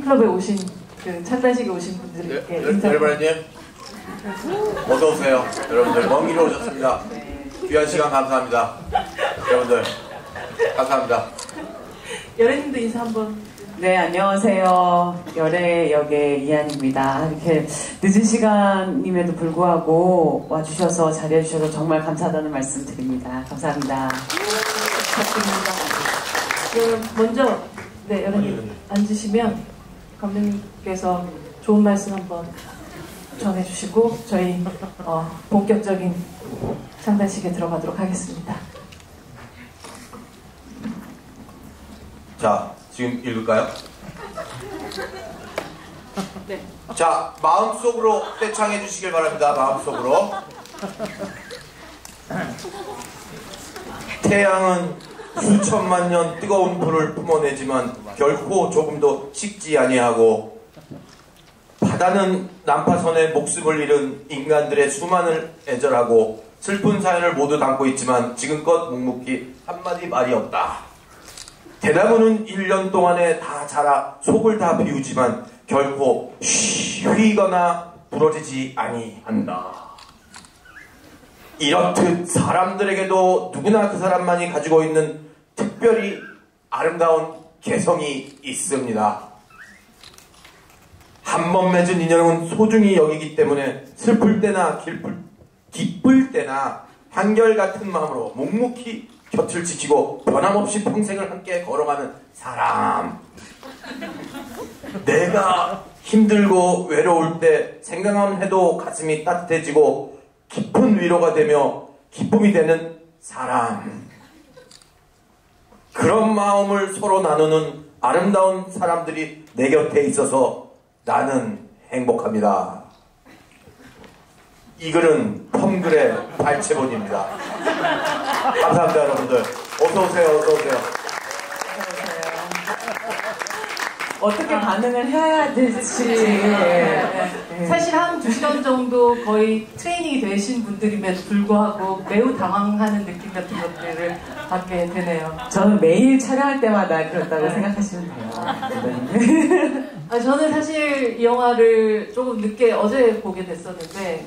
팬클럽에 오신 그 창단식에 오신 분들에게 여러분님 어서 오세요. 여러분들 먼 길 오셨습니다. 귀한 시간 감사합니다. 여러분들 감사합니다. 열애님도 인사 한번. 네, 안녕하세요. 열애 역의 이한입니다. 이렇게 늦은 시간임에도 불구하고 와주셔서 자리해주셔서 정말 감사하다는 말씀 드립니다. 감사합니다. 그럼 먼저 네, 열애님 앉으시면 감독님께서 좋은 말씀 한번 전해주시고 저희 본격적인 창단식에 들어가도록 하겠습니다. 자, 지금 읽을까요? 네. 자, 마음속으로 떼창해 주시길 바랍니다. 마음속으로. 태양은 수천만 년 뜨거운 불을 뿜어내지만 결코 조금도 식지 아니하고, 바다는 난파선에 목숨을 잃은 인간들의 수많은 애절하고 슬픈 사연을 모두 담고 있지만 지금껏 묵묵히 한마디 말이 없다. 대나무는 1년 동안에 다 자라 속을 다 비우지만 결코 휘거나 부러지지 아니한다. 이렇듯 사람들에게도 누구나 그 사람만이 가지고 있는 특별히 아름다운 개성이 있습니다. 한 번 맺은 인연은 소중히 여기기 때문에 슬플 때나 기쁠 때나 한결같은 마음으로 묵묵히 곁을 지키고 변함없이 평생을 함께 걸어가는 사람. 내가 힘들고 외로울 때 생각만 해도 가슴이 따뜻해지고 깊은 위로가 되며 기쁨이 되는 사람. 그런 마음을 서로 나누는 아름다운 사람들이 내 곁에 있어서 나는 행복합니다. 이 글은 펌글의 발췌본입니다. 감사합니다, 여러분들. 어서오세요, 어서오세요. 어떻게 반응을 해야 될지. 사실 한 2시간 정도 거의 트레이닝이 되신 분들임에도 불구하고 매우 당황하는 느낌 같은 것들을 받게 되네요. 저는 매일 촬영할 때마다 그렇다고 생각하시면 돼요. 저는 사실 이 영화를 조금 늦게 어제 보게 됐었는데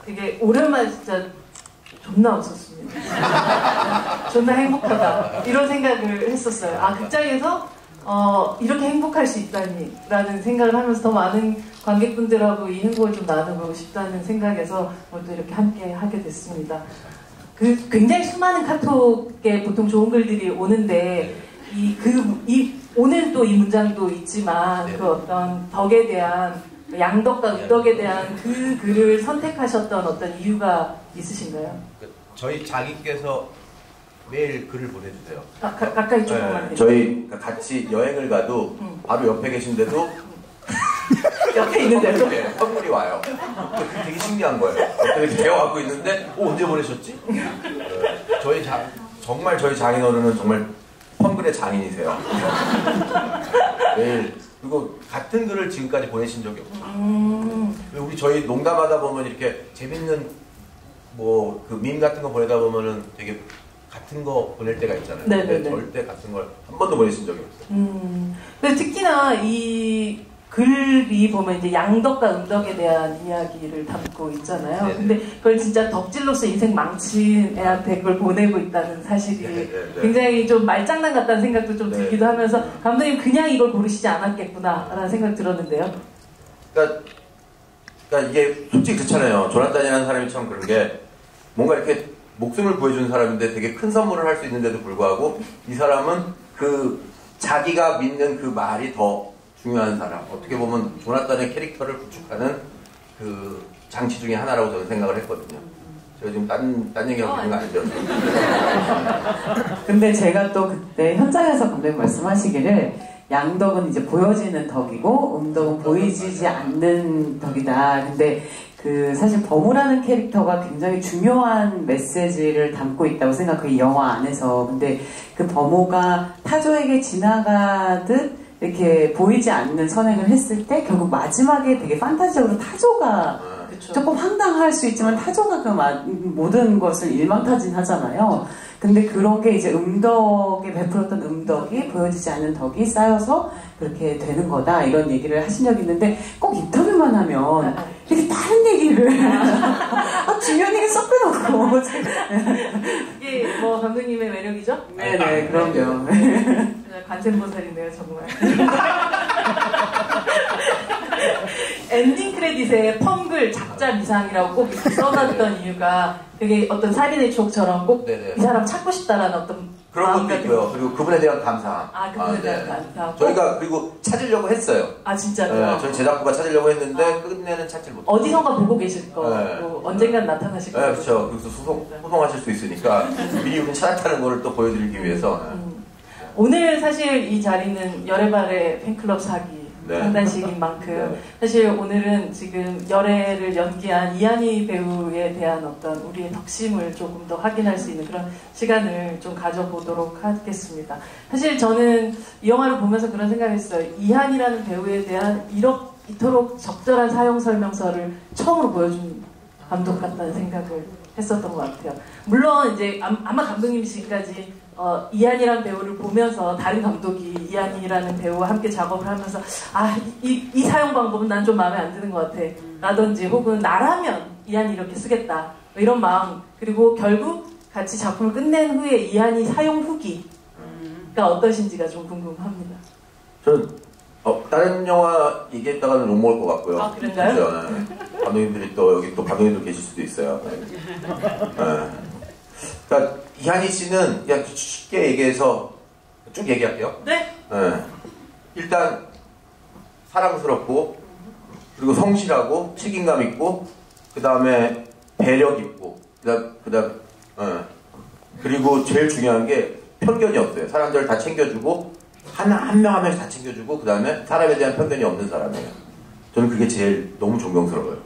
되게 오랜만에 진짜 존나 웃었습니다. 존나 행복하다 이런 생각을 했었어요. 극장에서 이렇게 행복할 수 있다니 라는 생각을 하면서 더 많은 관객분들하고 이 행복을 좀 나눠보고 싶다는 생각에서 또 이렇게 함께 하게 됐습니다. 굉장히 수많은 카톡에 보통 좋은 글들이 오는데 오늘 또 이 문장도 있지만 네. 그 어떤 덕에 대한 양덕과 음덕에 대한 그 글을 선택하셨던 어떤 이유가 있으신가요? 저희 자기께서 매일 글을 보내주세요. 가까이 조금만. 네, 저희 같이 여행을 가도 바로 옆에 계신데도 옆에 있는데도 선물이 와요. 그게 되게 신기한 거예요. 이렇게 대화하고 있는데 언제 보내셨지? 정말 저희 장인어른은 정말 펌글의 장인이세요. 매일. 그리고 같은 글을 지금까지 보내신 적이 없어요. 우리 저희 농담하다 보면 이렇게 재밌는 그 밈 같은 거 보내다 보면은 되게 같은 거 보낼 때가 있잖아요. 근데 절대 같은 걸 한 번도 보내신 적이 없어요. 근데 특히나 이 글이 보면 이제 양덕과 음덕에 대한 이야기를 담고 있잖아요. 네네. 근데 그걸 진짜 덕질로서 인생 망친 애한테 그걸 보내고 있다는 사실이 네네. 굉장히 좀 말장난 같다는 생각도 좀 들기도 하면서 감독님 그냥 이걸 고르시지 않았겠구나 라는 생각 들었는데요. 그러니까 이게 솔직히 그렇잖아요. 조나단이라는 사람이 참 그런 게 뭔가 이렇게 목숨을 구해준 사람인데 되게 큰 선물을 할 수 있는데도 불구하고 이 사람은 자기가 믿는 그 말이 더 중요한 사람. 어떻게 보면 조나단의 캐릭터를 구축하는 그 장치 중에 하나라고 저는 생각을 했거든요. 제가 지금 딴 얘기하고 있는 거 아니죠? 근데 제가 또 그때 현장에서 감독님 말씀하시기를 양덕은 이제 보여지는 덕이고 음덕은 보이지 않는 덕이다. 근데 사실 범우라는 캐릭터가 굉장히 중요한 메시지를 담고 있다고 생각해요. 이 영화 안에서. 근데 그 범우가 타조에게 지나가듯 이렇게 보이지 않는 선행을 했을 때 결국 마지막에 되게 판타지적으로 타조가 그쵸. 조금 황당할 수 있지만 타조가 그 모든 것을 일망타진하잖아요. 근데 그런 게 이제 음덕에 베풀었던 음덕이 보여지지 않는 덕이 쌓여서 그렇게 되는 거다 이런 얘기를 하신 적이 있는데 꼭 인터뷰만 하면 이렇게 다른 얘기를 중요한 얘기 쏙 빼놓고 이게 뭐 감독님의 매력이죠? 네네 그럼요. 관세음보살이네요 정말. 엔딩 크레딧에 펑글 작자 미상이라고 꼭 이렇게 써놨던 이유가 그게 어떤 살인의 추억처럼 꼭 이 사람 찾고 싶다라는 어떤 그런 것도 있고요. 그리고 그분에 대한 감사함. 그분에 대한 감사함. 저희가 그리고 찾으려고 했어요. 진짜요? 네, 저희 제작부가 찾으려고 했는데 끝내는 찾지 못했어요. 어디선가 보고 계실 거고 네. 언젠간 나타나실 거고. 네, 그렇죠. 그래서 소송하실 수 있으니까 미리 우리 찾았다는 거를 또 보여드리기 위해서. 오늘 사실 이 자리는 열애발의 팬클럽 사기 상단식인 만큼 사실 오늘은 지금 열애를 연기한 이한희 배우에 대한 어떤 우리의 덕심을 조금 더 확인할 수 있는 그런 시간을 좀 가져보도록 하겠습니다. 사실 저는 이 영화를 보면서 그런 생각을 했어요. 이한이라는 배우에 대한 이토록 적절한 사용 설명서를 처음으로 보여준 감독 같다는 생각을 했었던 것 같아요. 물론 이제 아마 감독님 지금까지 이한이라는 배우를 보면서 다른 감독이 이한이라는 배우와 함께 작업을 하면서 이 사용 방법은 난 좀 마음에 안 드는 것 같아 라든지 혹은 나라면 이한이 이렇게 쓰겠다 이런 마음 그리고 결국 같이 작품을 끝낸 후에 이한이 사용 후기가 어떠신지가 좀 궁금합니다. 저는 다른 영화 얘기했다가는 욕먹을 것 같고요. 그런가요? 그렇죠? 네. 감독님들이 또 여기 또 감독님들 계실 수도 있어요. 그러니까 이한희 씨는 그냥 쉽게 얘기해서 쭉 얘기할게요. 네. 일단 사랑스럽고 그리고 성실하고 책임감 있고 그 다음에 배려 있고 그리고 제일 중요한 게 편견이 없어요. 사람들 다 챙겨주고 한 명 한 명씩 다 챙겨주고 그 다음에 사람에 대한 편견이 없는 사람이에요. 저는 그게 제일 너무 존경스러워요.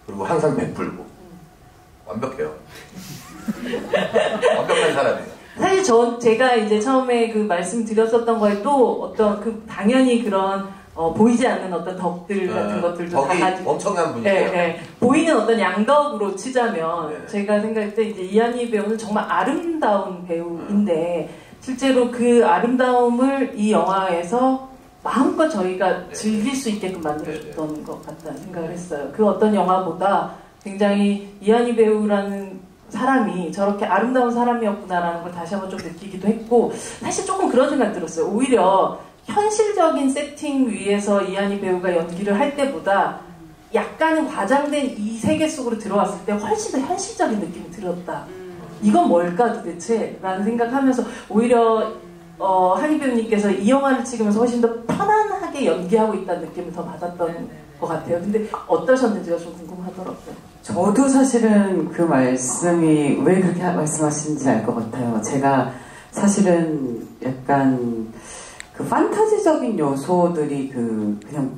그리고 항상 베풀고 완벽해요. 완벽한 사람이에요. 사실 제가 이제 처음에 그 말씀 드렸었던 거에 또 어떤 당연히 그런 보이지 않는 어떤 덕들 같은 것들도 다 가지고 엄청난 분이에요. 보이는 어떤 양덕으로 치자면 제가 생각할 때 이제 이한희 배우는 정말 아름다운 배우인데 실제로 그 아름다움을 이 영화에서 마음껏 저희가 즐길 수 있게끔 만들어줬던 것 같다는 생각을 했어요. 그 어떤 영화보다 굉장히 이한희 배우라는 사람이 저렇게 아름다운 사람이었구나라는 걸 다시 한번 좀 느끼기도 했고 사실 조금 그런 생각 들었어요. 오히려 현실적인 세팅 위에서 이한희 배우가 연기를 할 때보다 약간은 과장된 이 세계 속으로 들어왔을 때 훨씬 더 현실적인 느낌이 들었다. 이건 뭘까 도대체? 라는 생각하면서 오히려 한희 배우님께서 이 영화를 찍으면서 훨씬 더 편안하게 연기하고 있다는 느낌을 더 받았던 것 같아요. 근데 어떠셨는지가 좀 궁금하더라고요. 저도 사실은 그 말씀이 왜 그렇게 말씀하시는지 알 것 같아요. 제가 사실은 약간 그 판타지적인 요소들이 그냥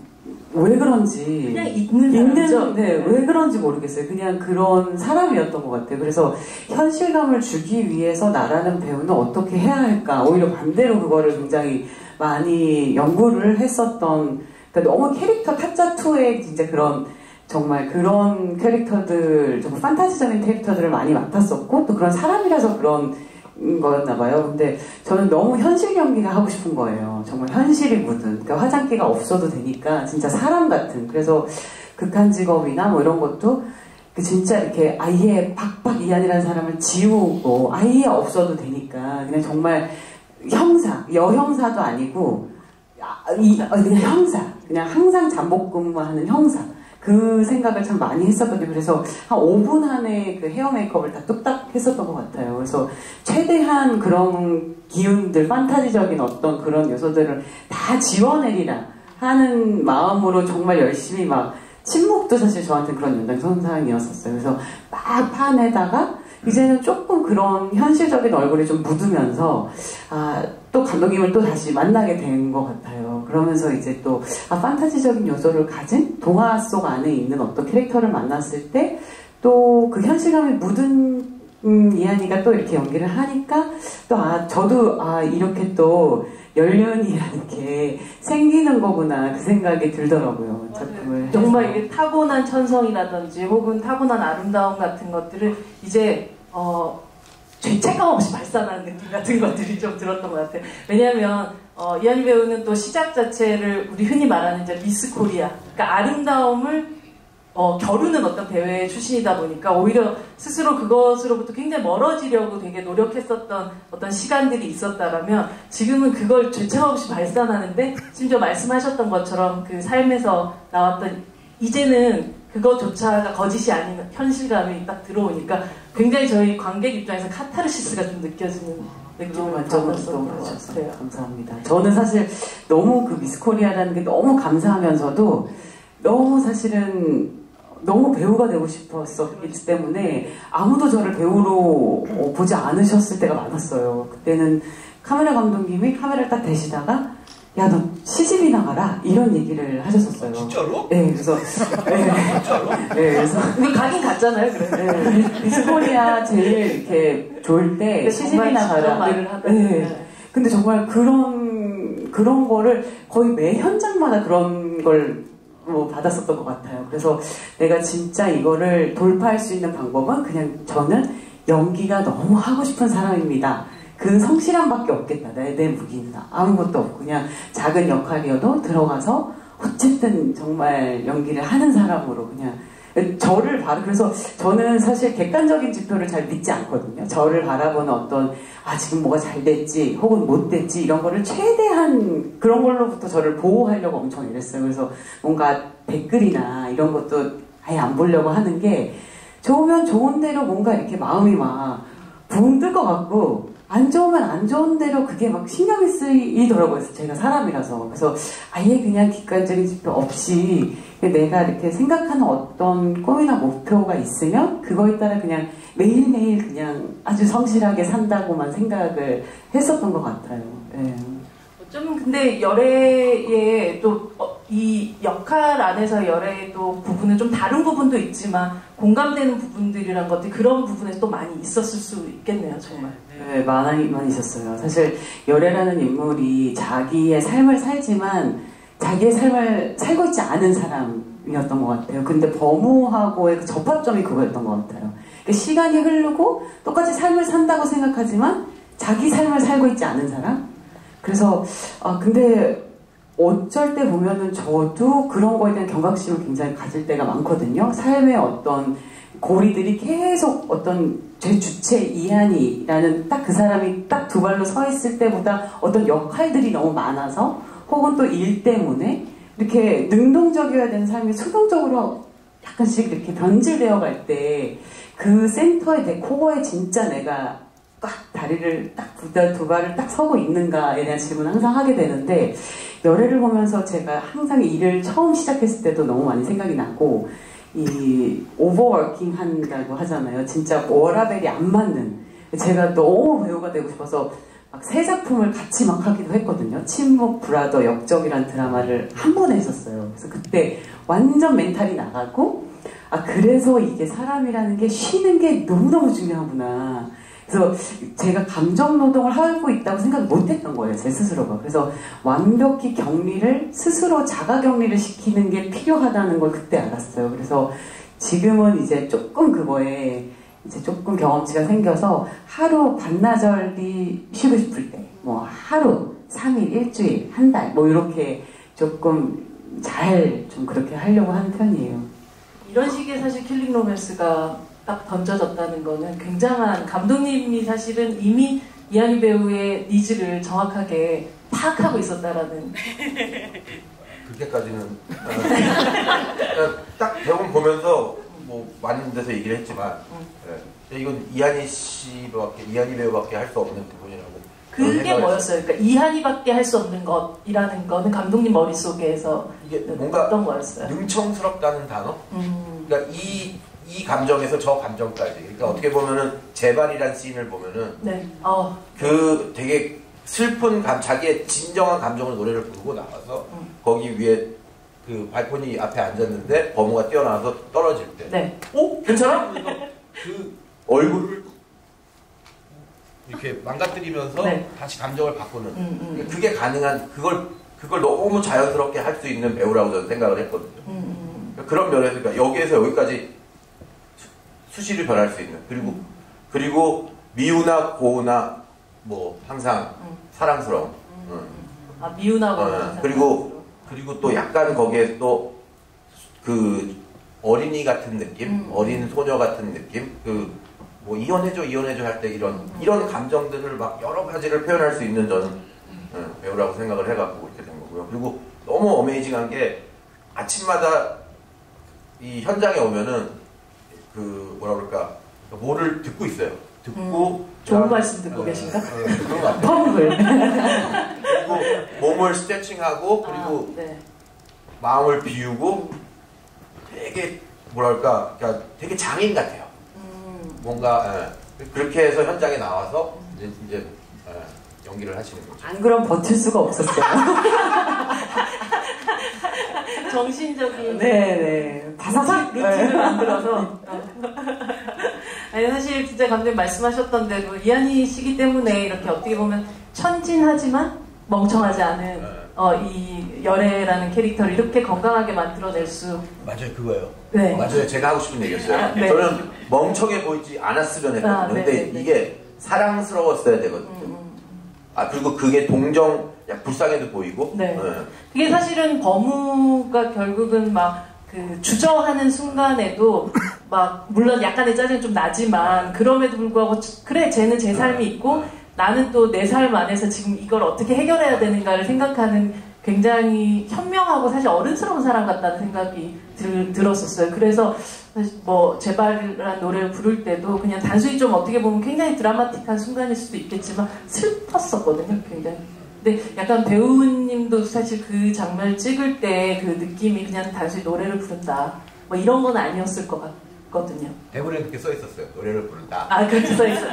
왜 그런지 그냥 있는 사람이죠? 왜 그런지 모르겠어요. 그냥 그런 사람이었던 것 같아요. 그래서 현실감을 주기 위해서 나라는 배우는 어떻게 해야 할까? 오히려 반대로 그거를 굉장히 많이 연구를 했었던 그러니까 너무 캐릭터 타짜2의 진짜 그런 정말 그런 캐릭터들 정말 판타지적인 캐릭터들을 많이 맡았었고 또 그런 사람이라서 그런 거였나 봐요. 근데 저는 너무 현실 연기가 하고 싶은 거예요. 정말 현실이 묻은. 그러니까 화장기가 없어도 되니까 진짜 사람 같은. 그래서 극한 직업이나 뭐 이런 것도 진짜 이렇게 아예 박박 이한이라는 사람을 지우고 아예 없어도 되니까 그냥 정말 형사, 여형사도 아니고 그냥 형사. 그냥 항상 잠복 근무하는 형사. 그 생각을 참 많이 했었거든요. 그래서 한 5분 안에 그 헤어 메이크업을 다 뚝딱 했었던 것 같아요. 그래서 최대한 그런 기운들, 판타지적인 어떤 그런 요소들을 다 지워내리라 하는 마음으로 정말 열심히 막 침묵도 사실 저한테 그런 연장선상이었었어요. 그래서 막 파내다가 이제는 조금 그런 현실적인 얼굴이 좀 묻으면서 또 감독님을 또 다시 만나게 된 것 같아요. 그러면서 이제 또 판타지적인 요소를 가진 동화 속 안에 있는 어떤 캐릭터를 만났을 때 또 그 현실감이 묻은 이한이가 또 이렇게 연기를 하니까 또 저도 이렇게 또 연륜이라는 게 생기는 거구나 그 생각이 들더라고요. 작품을 정말 이게 타고난 천성이라든지 혹은 타고난 아름다움 같은 것들을 이제 죄책감 없이 발산하는 느낌 같은 것들이 좀 들었던 것 같아요. 왜냐하면 이한희 배우는 또 시작 자체를 우리 흔히 말하는 이제 미스 코리아, 그러니까 아름다움을 겨루는 어떤 대회 출신이다 보니까 오히려 스스로 그것으로부터 굉장히 멀어지려고 되게 노력했었던 어떤 시간들이 있었다라면 지금은 그걸 죄책감 없이 발산하는데 심지어 말씀하셨던 것처럼 그 삶에서 나왔던 이제는 그거조차가 거짓이 아닌 현실감이 딱 들어오니까 굉장히 저희 관객 입장에서 카타르시스가 좀 느껴지는 느낌을 받았던 것 같아요. 감사합니다. 저는 사실 너무 그 미스코리아라는 게 너무 감사하면서도 너무 사실은 너무 배우가 되고 싶었었기 때문에 아무도 저를 배우로 보지 않으셨을 때가 많았어요. 그때는 카메라 감독님이 카메라를 딱 대시다가 야, 너 시집이나 가라 이런 얘기를 하셨었어요. 진짜로? 네, 그래서 진짜로? 네, 그래서 근데 가긴 갔잖아요. 그래. 네, 미스코리아 제일 이렇게 좋을 때 시집이나 가라. 말을 하더니. 네. 근데 정말 그런 거를 거의 매 현장마다 그런 걸 받았었던 것 같아요. 그래서 내가 진짜 이거를 돌파할 수 있는 방법은 그냥 저는 연기가 너무 하고 싶은 사람입니다. 그 성실함밖에 없겠다. 내 무기는 아무것도 없고 그냥 작은 역할이어도 들어가서 어쨌든 정말 연기를 하는 사람으로 그냥 저를 그래서 저는 사실 객관적인 지표를 잘 믿지 않거든요. 저를 바라보는 어떤 지금 뭐가 잘 됐지 혹은 못 됐지 이런 거를 최대한 그런 걸로부터 저를 보호하려고 엄청 이랬어요. 그래서 뭔가 댓글이나 이런 것도 아예 안 보려고 하는 게 좋으면 좋은 대로 뭔가 이렇게 마음이 막 붕 뜰 것 같고 안 좋으면 안 좋은 대로 그게 막 신경이 쓰이더라고요. 제가 사람이라서. 그래서 아예 그냥 객관적인 지표 없이 내가 이렇게 생각하는 어떤 꿈이나 목표가 있으면 그거에 따라 그냥 매일매일 그냥 아주 성실하게 산다고만 생각을 했었던 것 같아요. 네. 좀 근데 열애의 또 이 역할 안에서 열애의 또 부분은 좀 다른 부분도 있지만 공감되는 부분들이란 것들 그런 부분에 또 많이 있었을 수 있겠네요, 정말. 네, 많이 있었어요. 사실 열애라는 인물이 자기의 삶을 살지만 자기의 삶을 살고 있지 않은 사람이었던 것 같아요. 근데 범우하고의 그 접합점이 그거였던 것 같아요. 그러니까 시간이 흐르고 똑같이 삶을 산다고 생각하지만 자기 삶을 살고 있지 않은 사람? 그래서 근데 어쩔 때 보면은 저도 그런 거에 대한 경각심을 굉장히 가질 때가 많거든요. 삶의 어떤 고리들이 계속 어떤 제 주체 이한이라는 딱 그 사람이 딱 두 발로 서 있을 때보다 어떤 역할들이 너무 많아서 혹은 또 일 때문에 이렇게 능동적이어야 되는 삶이 수동적으로 약간씩 이렇게 변질되어 갈 때 그 센터에 내 코어에 진짜 내가 딱 다리를 딱 두 발을 딱 서고 있는가에 대한 질문을 항상 하게 되는데 열애를 보면서 제가 항상 일을 처음 시작했을 때도 너무 많이 생각이 나고 이 오버워킹 한다고 하잖아요. 진짜 워라밸이 안 맞는 제가 너무 배우가 되고 싶어서 막 세 작품을 같이 막 하기도 했거든요. 침묵, 브라더, 역적이란 드라마를 한 번에 했었어요. 그래서 그때 완전 멘탈이 나가고 그래서 이게 사람이라는 게 쉬는 게 너무너무 중요하구나. 그래서 제가 감정 노동을 하고 있다고 생각을 못했던 거예요, 제 스스로가. 그래서 완벽히 격리를 스스로 자가 격리를 시키는 게 필요하다는 걸 그때 알았어요. 그래서 지금은 이제 조금 그거에 이제 조금 경험치가 생겨서 하루 반나절이 쉬고 싶을 때, 뭐 하루, 3일, 일주일, 한 달, 뭐 이렇게 조금 잘 좀 그렇게 하려고 하는 편이에요. 이런 식의 사실 킬링 로맨스가 딱 던져졌다는 거는 굉장한 감독님이 사실은 이미 이한희 배우의 니즈를 정확하게 파악하고 있었다라는. 그렇게까지는 딱 대본 보면서 뭐 많은 데서 얘기를 했지만 이건 이한희 배우밖에 할 수 없는 부분이라고. 그게 뭐였어요? 그러니까 이한희밖에 할 수 없는 것이라는 거는 감독님 머릿속에서 이게 뭔가 어떤 거였어요? 능청스럽다는 단어? 그러니까 이 감정에서 저 감정까지. 그러니까 어떻게 보면은 재발이란 씬을 보면은 네. 그 되게 슬픈 자기의 진정한 감정을 노래를 부르고 나가서 거기 위에 그 발코니 앞에 앉았는데 범우가 뛰어나와서 떨어질 때. 네. 괜찮아? 그래서 그 얼굴을 이렇게 망가뜨리면서 네. 다시 감정을 바꾸는 그게 가능한 그걸 너무 자연스럽게 할 수 있는 배우라고 저는 생각을 했거든요. 그런 면에서 그러니까 여기에서 여기까지 수시로 변할 수 있는 그리고 미우나 고우나 뭐 항상 사랑스러운 아 미운하고 항상 그리고 또 약간 거기에 또 그 어린이 같은 느낌, 어린 소녀 같은 느낌, 그 뭐 이혼해줘 할 때 이런 감정들을 막 여러 가지를 표현할 수 있는 저는 배우라고 생각을 해갖고 이렇게 된 거고요. 그리고 너무 어메이징한 게 아침마다 이 현장에 오면은 그 뭐라 그럴까 뭐를 듣고 있어요. 듣고 좋은 말씀 듣고 계신가? 그런 것 같아요. 펌을 그리고 몸을 스트레칭하고 그리고 네. 마음을 비우고 되게 뭐랄까 그러니까 되게 장인 같아요. 뭔가 그렇게 해서 현장에 나와서 이제 연기를 하시는 거죠. 안 그럼 버틸 수가 없었어요. 정신적인 네네. 바사삭 루틴을 만들어서 아니 사실 진짜 감독님 말씀하셨던 대로 이한희 씨기 때문에 이렇게 어떻게 보면 천진하지만 멍청하지 않은 이 열애라는 캐릭터를 이렇게 건강하게 만들어낼 수 맞아요, 그거예요. 네. 맞아요, 제가 하고 싶은 얘기였어요. 네. 저는 멍청해 보이지 않았으면 했거든요. 네, 근데 네. 이게 사랑스러웠어야 되거든요. 그리고 그게 불쌍해도 보이고. 네. 그게 사실은 버무가 결국은 막 그 주저하는 순간에도 막 물론 약간의 짜증이 좀 나지만 그럼에도 불구하고 그래 쟤는 제 삶이 있고 나는 또 내 삶 안에서 지금 이걸 어떻게 해결해야 되는가를 생각하는 굉장히 현명하고 사실 어른스러운 사람 같다는 생각이 들었었어요. 그래서 사실 뭐 제발이라는 노래를 부를 때도 그냥 단순히 좀 어떻게 보면 굉장히 드라마틱한 순간일 수도 있겠지만 슬펐었거든요, 굉장히. 근데 약간 배우님도 사실 그 장면을 찍을 때 그 느낌이 그냥 단순히 노래를 부른다 뭐 이런 건 아니었을 것 같거든요. 대본에 그렇게 써 있었어요. 노래를 부른다. 아 그렇게 써있어요.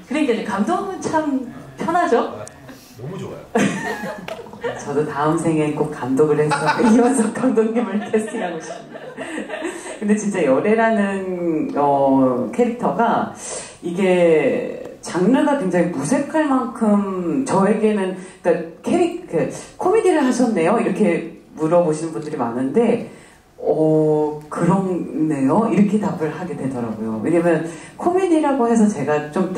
그러니까 감독은 참 편하죠? 너무 좋아요. 저도 다음 생엔 꼭 감독을 해서 이원석 감독님을 캐스팅하고 싶습니다. 근데 진짜 열애라는 캐릭터가 이게 장르가 굉장히 무색할 만큼 저에게는 그러니까 코미디를 하셨네요 이렇게 물어보시는 분들이 많은데 그렇네요 이렇게 답을 하게 되더라고요. 왜냐면 코미디라고 해서 제가 좀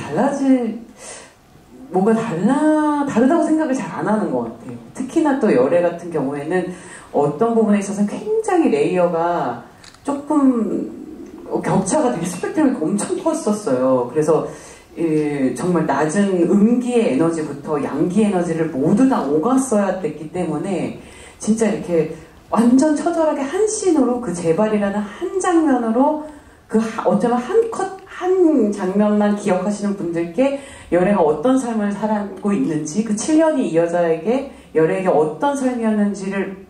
뭔가 다르다고 생각을 잘 안 하는 것 같아요. 특히나 또 열애 같은 경우에는 어떤 부분에 있어서 굉장히 레이어가 조금 격차가 되게 스펙트럼이 엄청 컸었어요. 그래서 정말 낮은 음기의 에너지부터 양기 에너지를 모두 다 오갔어야 됐기 때문에 진짜 이렇게 완전 처절하게 한 씬으로 그 제발이라는 한 장면으로 어쩌면 한 장면만 기억하시는 분들께 열애가 어떤 삶을 살고 있는지 그 7년이 이 여자에게 열애에게 어떤 삶이었는지를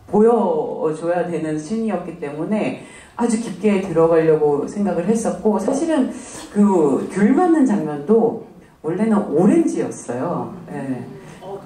보여줘야 되는 씬이었기 때문에 아주 깊게 들어가려고 생각을 했었고 사실은 그 귤 맞는 장면도 원래는 오렌지였어요. 네.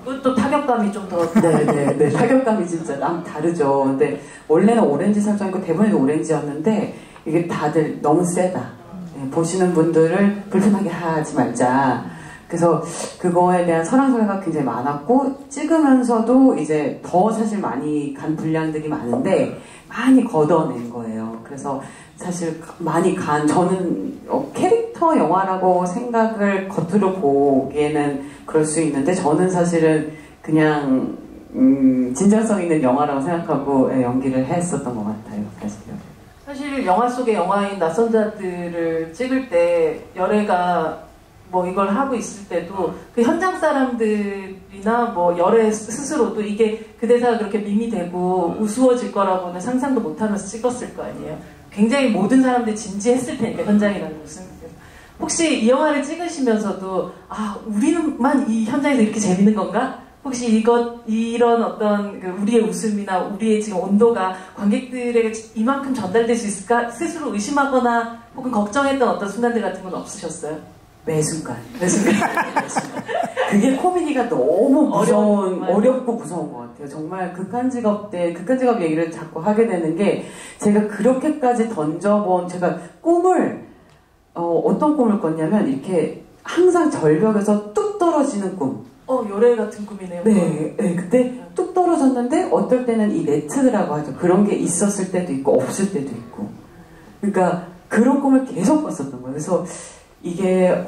그것도 타격감이 좀 더. 네. 타격감이 진짜 다르죠. 근데 원래는 오렌지 설정이고 대본에도 오렌지였는데 이게 다들 너무 세다. 네, 보시는 분들을 불편하게 하지 말자. 그래서 그거에 대한 설왕설래가 굉장히 많았고 찍으면서도 이제 더 사실 많이 간 분량들이 많은데 많이 걷어낸 거예요. 그래서 사실 많이 저는 캐릭터 영화라고 생각을 겉으로 보기에는 그럴 수 있는데 저는 사실은 그냥 진정성 있는 영화라고 생각하고 연기를 했었던 것 같아요. 사실 영화 속의 영화인 낯선 자들을 찍을 때 열애가 뭐 이걸 하고 있을 때도 그 현장 사람들이나 뭐 열애 스스로도 이게 그 대사가 그렇게 밈이 되고 우스워질 거라고는 상상도 못하면서 찍었을 거 아니에요. 굉장히 모든 사람들이 진지했을 테니까 현장이라는 것은. 혹시 이 영화를 찍으시면서도 우리만 이 현장에서 이렇게 재밌는 건가? 혹시 이런 어떤 우리의 웃음이나 우리의 지금 온도가 관객들에게 이만큼 전달될 수 있을까? 스스로 의심하거나 혹은 걱정했던 어떤 순간들 같은 건 없으셨어요? 매 순간. 그게 코미디가 너무 어렵고 무서운 것 같아요. 정말 극한직업 얘기를 자꾸 하게 되는 게 제가 그렇게까지 던져본 제가 꿈을 어떤 꿈을 꿨냐면 이렇게 항상 절벽에서 뚝 떨어지는 꿈. 요래 같은 꿈이네요. 네, 네, 그때 뚝 떨어졌는데 어떨 때는 이 네트라고 하죠. 그런 게 있었을 때도 있고 없을 때도 있고. 그러니까 그런 꿈을 계속 꿨었던 거예요. 그래서 이게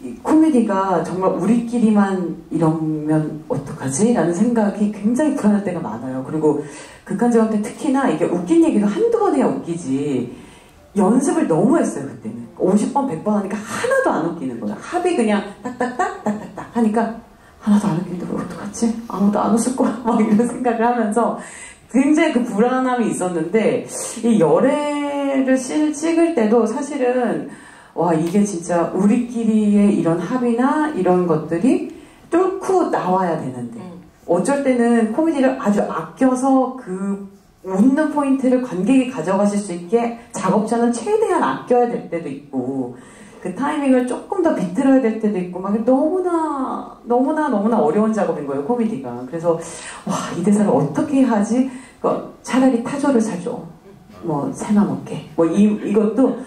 이 코미디가 정말 우리끼리만 이러면 어떡하지? 라는 생각이 굉장히 불안할 때가 많아요. 그리고 극한직업 때 특히나 이게 웃긴 얘기도 한두 번 해야 웃기지 연습을 너무 했어요. 그때는 50번 100번 하니까 하나도 안 웃기는 거예요. 합이 그냥 딱딱딱 딱딱딱 하니까 하나도 안 웃기는데 왜 어떡하지? 아무도 안 웃을 거야. 막 이런 생각을 하면서 굉장히 그 불안함이 있었는데 이 열애를 찍을 때도 사실은 와 이게 진짜 우리끼리의 이런 합의나 이런 것들이 뚫고 나와야 되는데 어쩔 때는 코미디를 아주 아껴서 그 웃는 포인트를 관객이 가져가실 수 있게 작업자는 최대한 아껴야 될 때도 있고 그 타이밍을 조금 더 비틀어야 될 때도 있고 막 너무나 어려운 작업인 거예요 코미디가. 그래서 와 이 대사를 어떻게 하지? 차라리 타조를 사줘 뭐 새나 먹게 뭐 이것도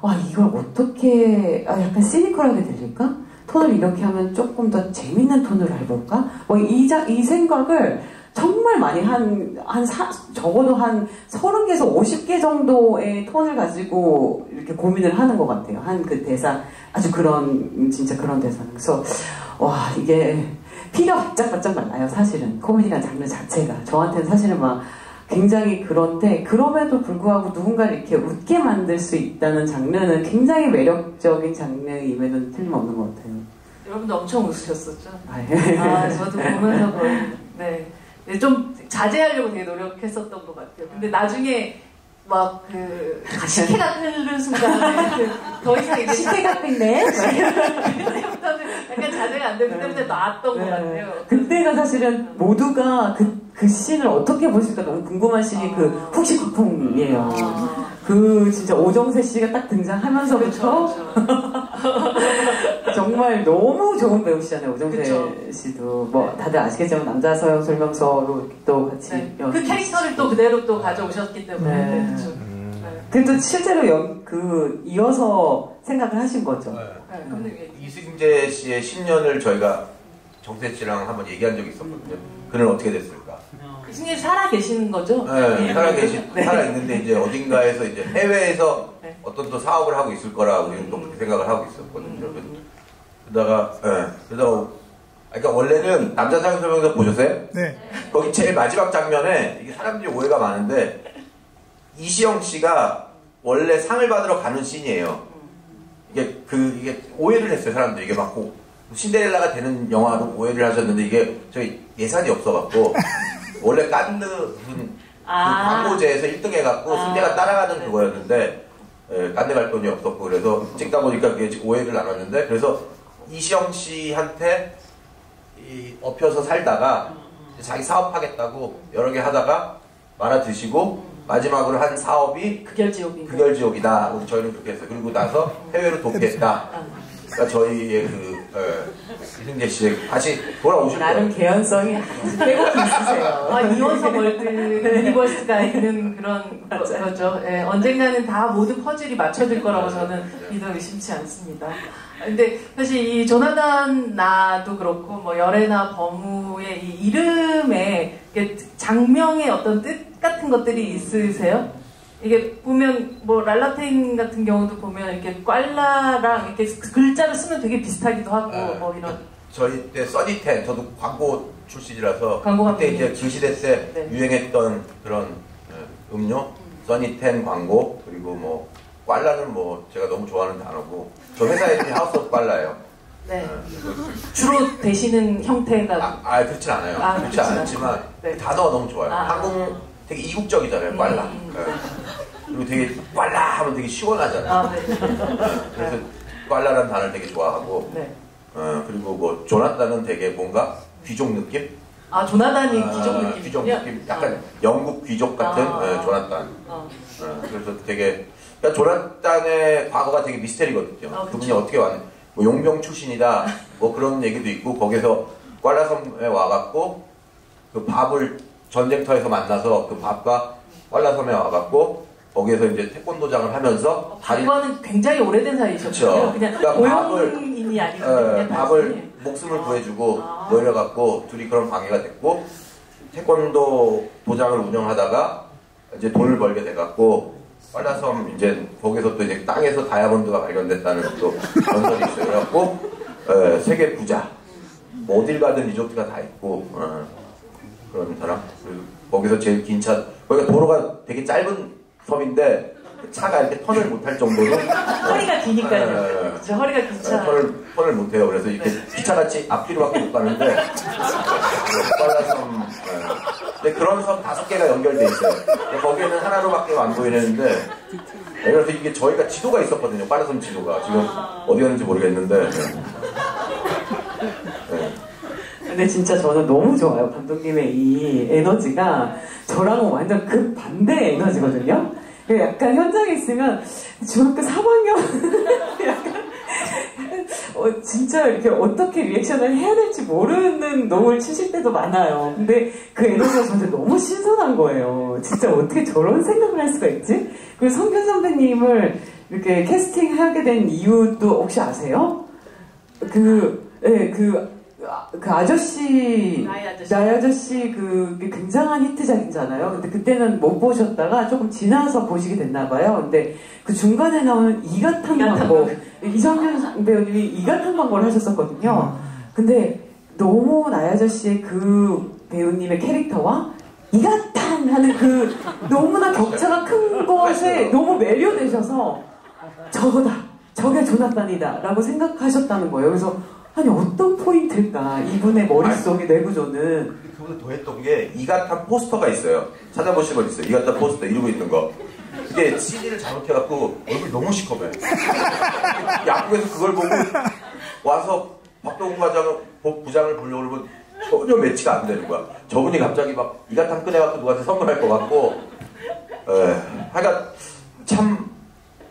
와 이걸 어떻게 약간 시니컬하게 들릴까? 톤을 이렇게 하면 조금 더 재밌는 톤으로 해볼까? 뭐 이 생각을 정말 많이 적어도 한 30개에서 50개 정도의 톤을 가지고 이렇게 고민을 하는 것 같아요. 한 그 대사 아주 진짜 그런 대사는. 그래서 와 이게 피가 바짝바짝 나요. 사실은 코미디라는 장르 자체가 저한테는 사실은 막 굉장히 그런데 그럼에도 불구하고 누군가를 이렇게 웃게 만들 수 있다는 장르는 굉장히 매력적인 장르임에는 틀림없는 것 같아요. 여러분도 엄청 웃으셨었죠? 아, 저도 보면서 네, 좀 자제하려고 되게 노력했었던 것 같아요. 근데 나중에 막 식혜가 흐르는 순간에 더 이상 이제 식혜가 끓네? 그때부터는 약간 자제가 안 되고 그때부터 나왔던 것 같아요. 그때가 사실은 모두가 그 씬을 어떻게 보실까 너무 궁금한 씬이 그 훅식후풍이에요. 그 진짜 오정세 씨가 딱 등장하면서부터 정말 너무 좋은 배우시잖아요. 오정세 씨도 뭐 다들 아시겠지만 남자 서영 설명서로 또 같이 그 캐릭터를 또 그대로 또 가져오셨기 때문에 그래도 실제로 이어서 생각을 하신 거죠. 이승재 씨의 10년을 저희가 정세 씨랑 한번 얘기한 적이 있었거든요. 그는 어떻게 됐을까? 이승재 살아 계시는 거죠? 네, 살아 있는데 이제 어딘가에서 이제 해외에서 어떤 또 사업을 하고 있을 거라 우리는 또 그렇게 생각을 하고 있었거든요. 그러다가 그러니까 원래는 남자 사용 설명서 보셨어요? 네. 거기 제일 마지막 장면에 이게 사람들이 오해가 많은데 이시영 씨가 원래 상을 받으러 가는 씬이에요. 이게 오해를 했어요 사람들이. 이게 막 신데렐라가 되는 영화로 오해를 하셨는데 이게 저희 예산이 없어갖고 원래 깐느 무슨 광고제에서 1등 해갖고 승재가 따라가는 그거였는데 깐느 갈 돈이 없었고 그래서 찍다 보니까 그게 오해를 나눴는데 그래서 이시영 씨한테 엎혀서 살다가 자기 사업하겠다고 여러 개 하다가 말아드시고 마지막으로 한 사업이 극열지옥이다. 우리 저희는 그렇게 했어요. 그리고 나서 해외로 돕겠다. 그러니까 저희의 이승재 씨 다시 돌아오실 거예요. 나름 개연성이 아주 빼곡히 있으세요. 이원석 월드 유니버스가 있는 그런 거죠. 예, 언젠가는 다 모든 퍼즐이 맞춰질 거라고 저는 믿어 의심치 않습니다. 근데 사실 이 조나단 나도 그렇고 뭐 열애나 버무의 이 이름에 장명의 어떤 뜻 같은 것들이 있으세요? 이게 보면 뭐 랄라테인 같은 경우도 보면 이렇게 꽐라랑 이렇게 글자를 쓰면 되게 비슷하기도 하고 뭐 이런. 저희 때 써니텐 저도 광고 출신이라서 광고 그때 이제 그 시대 때 유행했던 그런 음료 써니텐 광고 그리고 뭐 꽐라는 뭐 제가 너무 좋아하는 단어고 저 회사 이름이 하우스 오브 꽐라예요. 네. 주로 되시는 형태가 그렇진 않아요. 그렇지 않지만 그 단어가 너무 좋아요. 한국 되게 이국적이잖아요. 꽐라. 그리고 되게 꽐라 하면 되게 시원하잖아요. 그래서 꽐라라는 단어를 되게 좋아하고 그리고 뭐 조나단은 되게 뭔가 귀족 느낌? 조나단이 귀족 느낌. 귀족 느낌. 약간 영국 귀족 같은 조나단. 그래서 되게 그러니까 조나단의 과거가 되게 미스테리거든요. 그분이 어떻게 왔는지 뭐 용병 출신이다 뭐 그런 얘기도 있고 거기서 꽐라섬에 와갖고 그 밥을 전쟁터에서 만나서 그 밥과 꽐라섬에 와갖고 거기에서 이제 태권도장을 하면서 밥과는 굉장히 오래된 사이셨죠. 그쵸. 그냥 그러니까 고용인이 본인이 아니거든요. 밥을 목숨을 구해주고 모여갖고 둘이 그런 관계가 됐고 태권도 도장을 운영하다가 이제 돈을 벌게 돼갖고 빨라섬 이제 거기서 또 이제 땅에서 다이아몬드가 발견됐다는 또 전설이 있어요. 그래갖고 세계 부자 뭐 어딜 가든 리조트가 다 있고 그런 사람. 거기서 제일 긴 차, 거기가 도로가 되게 짧은 섬인데 차가 이렇게 턴을 못할 정도로 허리가 기니까요. 그쵸, 허리가 긴 차. 턴을 못해요. 그래서 이렇게 기차같이 앞뒤로밖에 못 가는데 빨라섬. 근데 그런 섬 5개가 연결돼 있어요. 거기에는 하나로밖에 안 보이는데 그래서 이게 저희가 지도가 있었거든요. 빨라섬 지도가 지금 어디 갔는지 모르겠는데. 근데 진짜 저는 너무 좋아요. 감독님의 이 에너지가 저랑은 완전 극반대의 에너지거든요. 약간 현장에 있으면 중학교 3학년 약간 진짜 이렇게 어떻게 리액션을 해야 될지 모르는 놈을 치실 때도 많아요. 근데 그 에너지가 저한테 너무 신선한 거예요. 진짜 어떻게 저런 생각을 할 수가 있지? 그리고 성균 선배님을 이렇게 캐스팅하게 된 이유도 혹시 아세요? 그 아저씨, 나의 아저씨, 그게 굉장한 히트작이잖아요. 근데 그때는 못 보셨다가 조금 지나서 보시게 됐나봐요. 근데 그 중간에 나오는 이가탄 광고, 이성균 배우님이 이가탄 광고를 하셨었거든요. 근데 너무 나의 아저씨의 그 배우님의 캐릭터와 이가탄 하는 그 너무나 격차가 큰 것에 너무 매료되셔서 저거다, 저게 조나단이다 라고 생각하셨다는 거예요. 그래서 아니 어떤 포인트일까 이분의 머릿속의 내구조는. 그보다 더 했던 게 이가탄 포스터가 있어요. 찾아보신 거 있어요. 이가탄 포스터 이러고 있는 거. 근데 CD를 잘못해갖고 얼굴이 너무 시커매. 야구에서 그걸 보고 와서 박동훈 부장을 보려고 그러면 전혀 매치가 안 되는 거야. 저분이 갑자기 막 이가탄 꺼내갖고 누구한테 선물할 것 같고. 하여간 참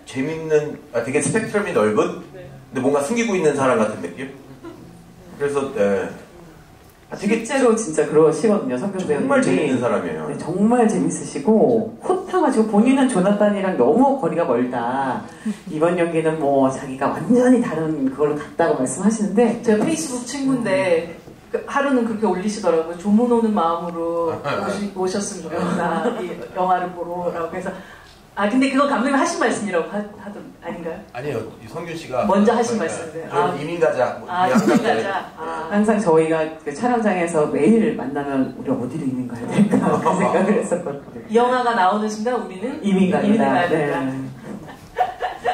재밌는, 되게 스펙트럼이 넓은, 근데 뭔가 숨기고 있는 사람 같은 느낌? 그래서 되게 실제로 진짜 그러시거든요. 성균 배우님이. 정말 재밌는 사람이에요. 네, 정말 재밌으시고 호탕하시고 본인은 조나단이랑 너무 거리가 멀다. 이번 연기는 뭐 자기가 완전히 다른 그걸로 갔다고 말씀하시는데 제가 페이스북 친구인데 하루는 그렇게 올리시더라고요. 조문 오는 마음으로 오셨으면 좋겠다. 이 영화를 보러라고 해서. 근데 그거 감독님 하신 말씀이라고 하던 아닌가요? 아니에요. 성균 씨가 먼저 하신 말씀인데. 이민 가자. 이민 가자. 항상 저희가 그 촬영장에서 매일 만나면 우리 어디로 이민 가야 될까 그 생각을 했었거든요. 이 영화가 나오는 순간 우리는 이민 가야 된다.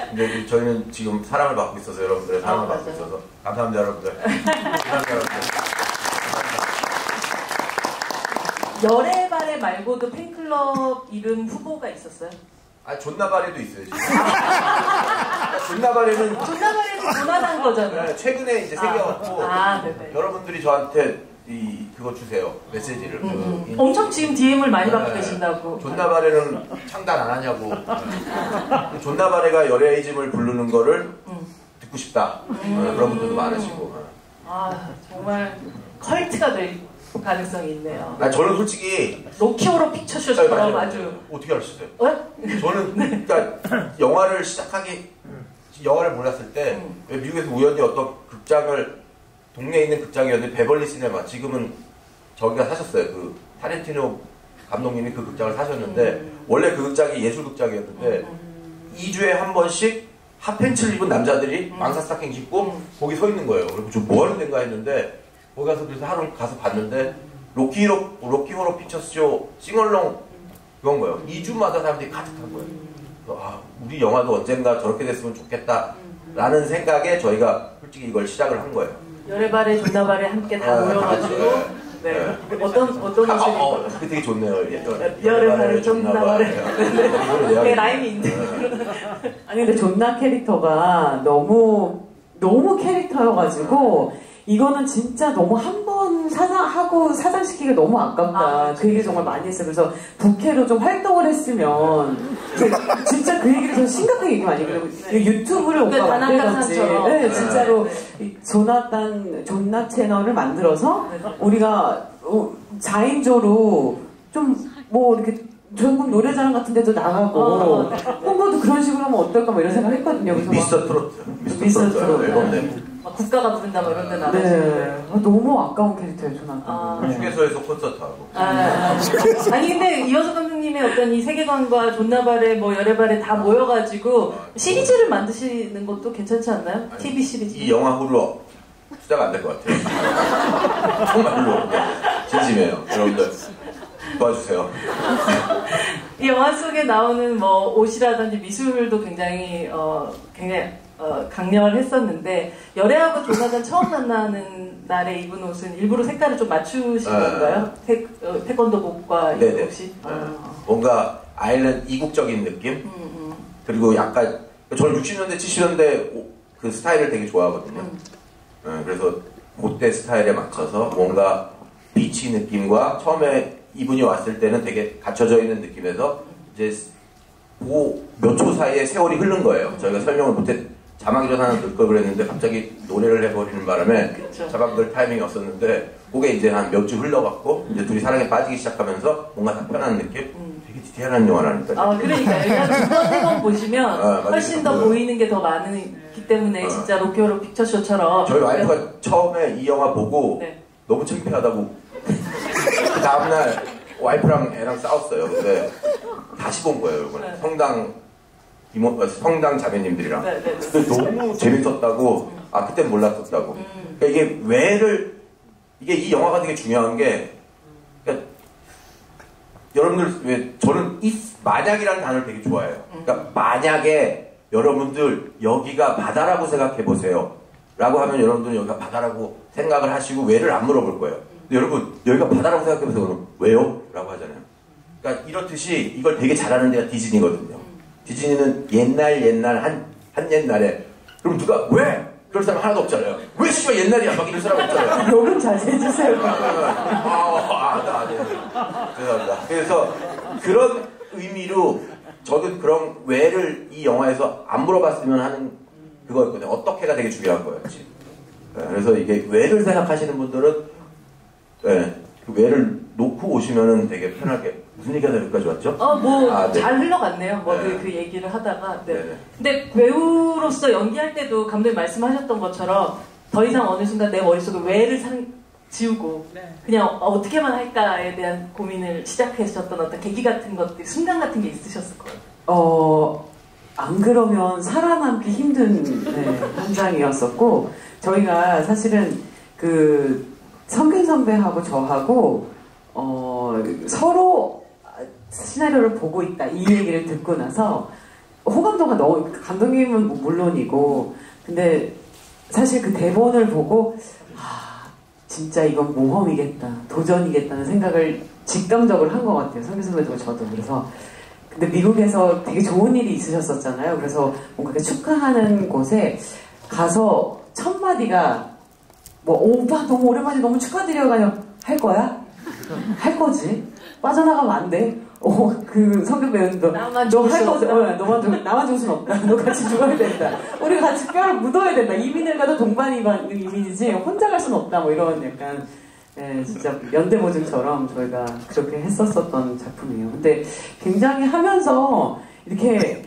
근데 저희는 지금 사랑을 받고 있어서 여러분들의 사랑을 받고 있어서 감사합니다 여러분들. 감사합니다 여러분들. 열애발에 말고도 팬클럽 이름 후보가 있었어요? 존나발에도 있어요 지금. 존나발에도 무난한 거잖아요. 네, 최근에 이제 생겨갖고 네네. 여러분들이 저한테 그거 주세요 메시지를. 엄청 지금 DM을 많이 받고 계신다고. 존나발에는 창단 안 하냐고. 존나발에가 열애이즘을 부르는 거를 듣고 싶다. 그런 분들도 많으시고. 정말 컬트가 될 가능성이 있네요. 저는 솔직히 로키오로 픽처쇼처럼 아주. 어떻게 아셨어요? 저는 그러니까 영화를 몰랐을 때 미국에서 우연히 어떤 극장을 동네에 있는 극장이었는데 베벌리 시네마, 지금은 저기가 사셨어요. 그 타렌티노 감독님이 그 극장을 사셨는데 원래 그 극장이 예술 극장이었는데 2주에 한 번씩 핫팬츠를 입은 남자들이 망사 스타킹 신고 거기 서 있는 거예요. 그리고 좀 뭐 하는 데인가 했는데 거기 가서 그래서 하루 가서 봤는데 로키 호러 피처스쇼 싱얼롱 그런 거예요. 2주마다 사람들이 가득한 거예요. 우리 영화도 언젠가 저렇게 됐으면 좋겠다 라는 생각에 저희가 솔직히 이걸 시작을 한 거예요. 열애발에 존나발에 함께 다 모여가지고 어떤 옷을 입고 그게 되게 좋네요. 열애발에 존나발에 네, 라임이 있는데. 아니 근데 존나 캐릭터가 너무 캐릭터여가지고 이거는 진짜 너무 한 번 사장시키기가 너무 아깝다. 그 얘기 정말 많이 했어요. 그래서 부캐로 좀 활동을 했으면 진짜 그 얘기를 저 심각하게 얘기 많이 해요. 유튜브를 오빠 만들었지. 네, 진짜로 존나 채널을 만들어서 우리가 자인조로 좀 뭐 이렇게 전국 노래자랑 같은 데도 나가고 홍보도 그런 식으로 하면 어떨까 뭐 이런 생각을 했거든요. 그래서 미스터 트로트 앨범 내 국가가 부른다 뭐 이런 데 나가시고. 네. 너무 아까운 캐릭터예요, 조나단. 휴게소에서 콘서트하고. 아니 근데 이호석 감독님의 어떤 이 세계관과 존나발의 뭐 열애발에 다 모여가지고 시리즈를 만드시는 것도 괜찮지 않나요? 아니, TV 시리즈. 이 영화 홀로 투자가 안 될 것 같아요. 정말로. 진심이에요. 여러분들 도와주세요. 이 영화 속에 나오는 뭐 옷이라든지 미술도 굉장히 강렬 했었는데 열애하고 조나단 처음 만나는 날에 입은 옷은 일부러 색깔을 좀 맞추신 건가요? 태권도복과 이 옷이? 뭔가 아일랜드 이국적인 느낌? 그리고 약간 저는 60년대 70년대 그 스타일을 되게 좋아하거든요. 그래서 그때 스타일에 맞춰서 뭔가 비치 느낌과 처음에 이분이 왔을 때는 되게 갖춰져 있는 느낌에서 이제 그 몇 초 사이에 세월이 흐른 거예요. 저희가 설명을 못했 자막이 전 하나 넣을 걸 그랬는데 갑자기 노래를 해버리는 바람에 그쵸. 자막 넣을 타이밍이 없었는데 그게 이제 한 몇 주 흘러갔고 이제 둘이 사랑에 빠지기 시작하면서 뭔가 다 편한 느낌? 되게 디테일한 영화라니까요. 그러니까 두번 세 번 보시면 훨씬 더 보이는 게 더 많기 때문에 진짜 로케오로 픽처쇼처럼 저희 와이프가 처음에 이 영화 보고 네. 너무 창피하다고 그 다음날 와이프랑 애랑 싸웠어요. 근데 다시 본 거예요. 이번에 성당 자매님들이랑. 네. 근데 너무 재밌었다고. 그땐 몰랐었다고. 그러니까 이게 이 영화가 되게 중요한 게 그러니까 여러분들 왜 저는 만약이라는 단어를 되게 좋아해요. 그러니까 만약에 여러분들 여기가 바다라고 생각해 보세요. 라고 하면 여러분들은 여기가 바다라고 생각을 하시고 왜를 안 물어볼 거예요. 근데 여러분 여기가 바다라고 생각해 보세요. 그럼 왜요? 라고 하잖아요. 그러니까 이렇듯이 이걸 되게 잘하는 데가 디즈니거든요. 디즈니는 옛날 한 옛날에 그럼 누가 왜? 그럴 사람 하나도 없잖아요. 왜 씨발 옛날이야? 막 이런 사람 없잖아요. 욕은 자제해 주세요. 네. 죄송합니다. 그래서 그런 의미로 저도 그런 왜를 이 영화에서 안 물어봤으면 하는 그거였거든요. 어떻게가 되게 중요한 거였지. 네, 그래서 이게 왜를 생각하시는 분들은 네, 그 왜를 놓고 오시면은 되게 편하게 무슨 얘기가 여기까지 왔죠? 잘 흘러갔네요. 네. 그 얘기를 하다가. 네. 네네. 근데 배우로서 연기할 때도 감독님 말씀하셨던 것처럼 더 이상 어느 순간 내 머릿속에 왜를 지우고 그냥 어떻게만 할까에 대한 고민을 시작하셨던 어떤 계기 같은 것들, 순간 같은 게 있으셨을 거예요. 안 그러면 살아남기 힘든 현장이었었고 저희가 사실은 그 성균 선배하고 저하고 서로 시나리오를 보고 있다 이 얘기를 듣고 나서 호감도가 너무 감독님은 물론이고 근데 사실 그 대본을 보고 진짜 이건 모험이겠다 도전이겠다는 생각을 직감적으로 한 것 같아요. 성균 선배도 저도. 그래서 근데 미국에서 되게 좋은 일이 있으셨었잖아요. 그래서 뭔가 축하하는 곳에 가서 첫 마디가 뭐 오빠 너무 오랜만에 너무 축하드려요. 할 거야? 할 거지. 빠져나가면 안 돼. 그 성균 배우님도 나만 너 죽을 할 수 거지. 없다. 나만 죽을 순 없다. 너 같이 죽어야 된다. 우리 같이 뼈를 묻어야 된다. 이민을 가도 동반이민이지 혼자 갈 순 없다. 뭐 이런 약간 진짜 연대모증처럼 저희가 그렇게 했었던 작품이에요. 근데 굉장히 하면서 이렇게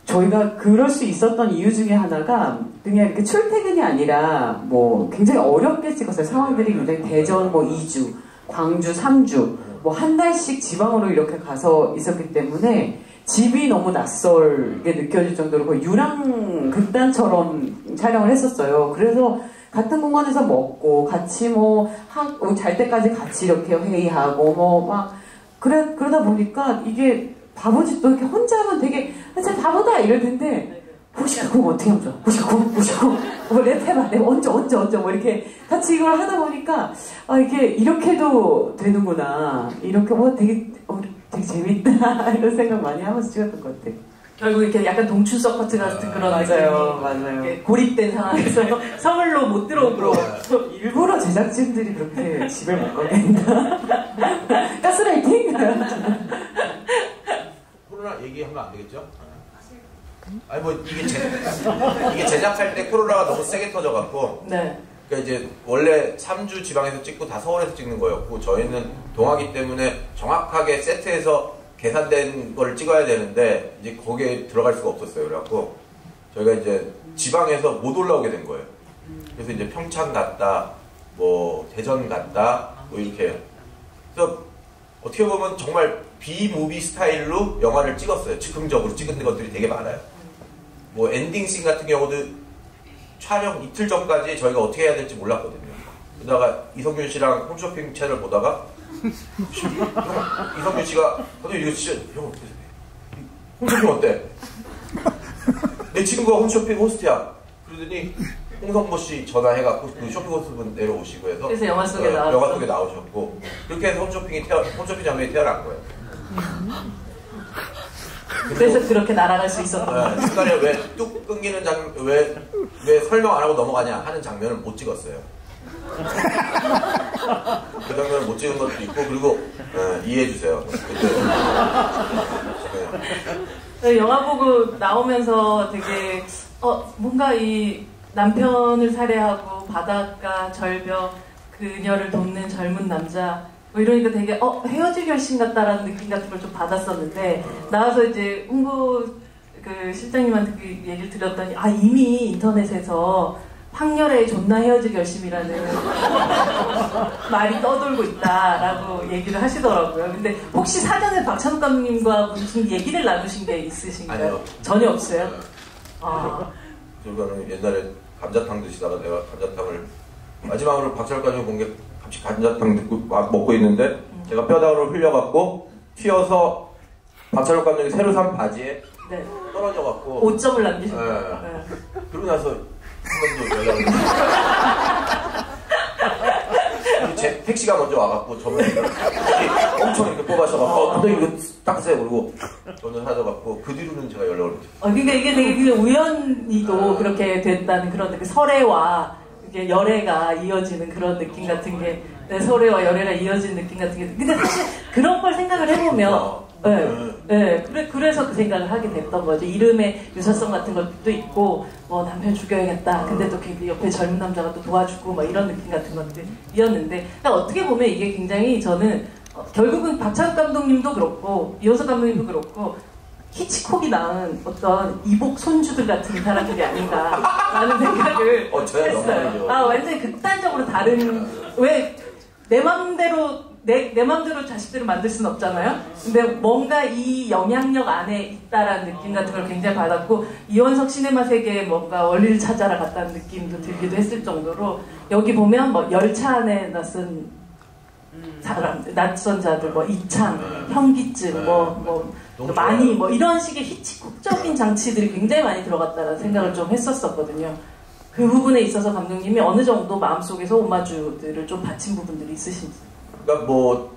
저희가 그럴 수 있었던 이유 중에 하나가 그냥 이렇게 출퇴근이 아니라 뭐 굉장히 어렵게 찍었어요. 상황들이 굉장히 대전 뭐 2주, 광주 3주, 뭐 한 달씩 지방으로 이렇게 가서 있었기 때문에 집이 너무 낯설게 느껴질 정도로 거의 유랑 극단처럼 촬영을 했었어요. 그래서 같은 공간에서 먹고 같이 잘 때까지 같이 이렇게 회의하고 그러다 보니까 이게 바보짓도 이렇게 혼자 하면 되게 진짜 바보다 이럴 텐데 그거 어떻게 하면 좋아? 무시고 랩해봐 내가 언제 뭐 이렇게 같이 이걸 하다 보니까 이게 이렇게도 되는구나 이렇게 되게 재밌다 이런 생각 많이 하면서 찍었던 것 같아요. 결국 이렇게 약간 동춘 서커트 같은 그런 맞아요. 고립된 상황에서 서울로 못 들어오고 일부러 제작진들이 그렇게 집을 못 가게 한다. 가스라이팅? 코로나 얘기하면 안 되겠죠? 아니 이게 제작할 때 코로나가 너무 세게 터져갖고 네. 그러니까 이제 원래 3주 지방에서 찍고 다 서울에서 찍는 거였고 저희는 동아기 때문에 정확하게 세트에서 계산된 걸 찍어야 되는데 이제 거기에 들어갈 수가 없었어요. 그래갖고 저희가 이제 지방에서 못 올라오게 된 거예요. 그래서 이제 평창 갔다, 뭐 대전 갔다, 뭐 이렇게. 그래서 어떻게 보면 정말 비무비 스타일로 영화를 찍었어요. 즉흥적으로 찍은 것들이 되게 많아요. 뭐 엔딩씬 같은 경우도 촬영 이틀 전까지 저희가 어떻게 해야 될지 몰랐거든요. 그러다가 이성균 씨랑 홈쇼핑 채널 보다가 이성균 씨가 이거 진짜 형 홈쇼핑 어때? 내 친구가 홈쇼핑 호스트야. 그러더니 홍성보 씨 전화해갖고 그 쇼핑 호스트분 내려오시고 해서 그래서 영화 속에 영화 속에 나오셨고 그렇게 해서 홈쇼핑 장면이 태어난 거예요. 그래서 그렇게 날아갈 수 있었던 거예요. 중간에 왜 뚝 끊기는 왜 설명 안 하고 넘어가냐 하는 장면을 못 찍었어요. 그 장면을 못 찍은 것도 있고 그리고 이해해 주세요. 영화 보고 나오면서 되게 뭔가 이 남편을 살해하고 바닷가 절벽 그녀를 돕는 젊은 남자 뭐 이러니까 되게 헤어질 결심 같다라는 느낌 같은 걸 좀 받았었는데 나와서 이제 홍보 그 실장님한테 그 얘기를 드렸더니 이미 인터넷에서 황열의 존나 헤어질 결심이라는 말이 떠돌고 있다라고 얘기를 하시더라고요. 근데 혹시 사전에 박찬욱 감독님과 무슨 얘기를 나누신 게 있으신가요? 아니요. 전혀 없어요? 저는 옛날에 감자탕 드시다가 내가 감자탕을 마지막으로 박찬욱 감독님 본 게 같이 감자탕 먹고 있는데 제가 뼈다구를 흘려갖고 튀어서 박찬욱 감독이 새로 산 바지에 네. 떨어져갖고 5점을 남기셨어요. 네. 그러고 나서 한 번도 연락을 제 택시가 먼저 와갖고 저번에 엄청 이렇게 뽑아셔갖고 감독님 이거 닦으세요 그러고 저는 하셔갖고 그 뒤로는 제가 연락을 못했어요. 그러니까 이게 되게 우연히도 그렇게 됐다는 그런 그 설애와 이게 열애가 이어지는 그런 느낌 같은 게 설애와 열애가 이어지는 느낌 같은 게 근데 사실 그런 걸 생각을 해보면 그래서 그 생각을 하게 됐던 거죠. 이름의 유사성 같은 것도 있고 뭐 남편 죽여야겠다. 근데 또 옆에 젊은 남자가 또 도와주고 막 이런 느낌 같은 것들이었는데 어떻게 보면 이게 굉장히 저는 결국은 박찬욱 감독님도 그렇고 이호석 감독님도 그렇고 히치콕이 낳은 어떤 이복 손주들 같은 사람들이 아닌가라는 생각을 했어요. 완전히 극단적으로 다른 왜 내 맘대로 내 맘대로 자식들을 만들 수는 없잖아요. 근데 뭔가 이 영향력 안에 있다라는 느낌 같은 걸 굉장히 받았고 이원석 시네마 세계에 뭔가 원리를 찾아라 같다는 느낌도 들기도 했을 정도로 여기 보면 뭐 열차 안에 낯선 사람들, 낯선 자들, 뭐 이창, 현기증, 많이 뭐 이런 식의 히치콕적인 장치들이 굉장히 많이 들어갔다는 생각을 좀 했었거든요. 그 부분에 있어서 감독님이 어느 정도 마음속에서 오마주들을 좀 바친 부분들이 있으신지. 그러니까 뭐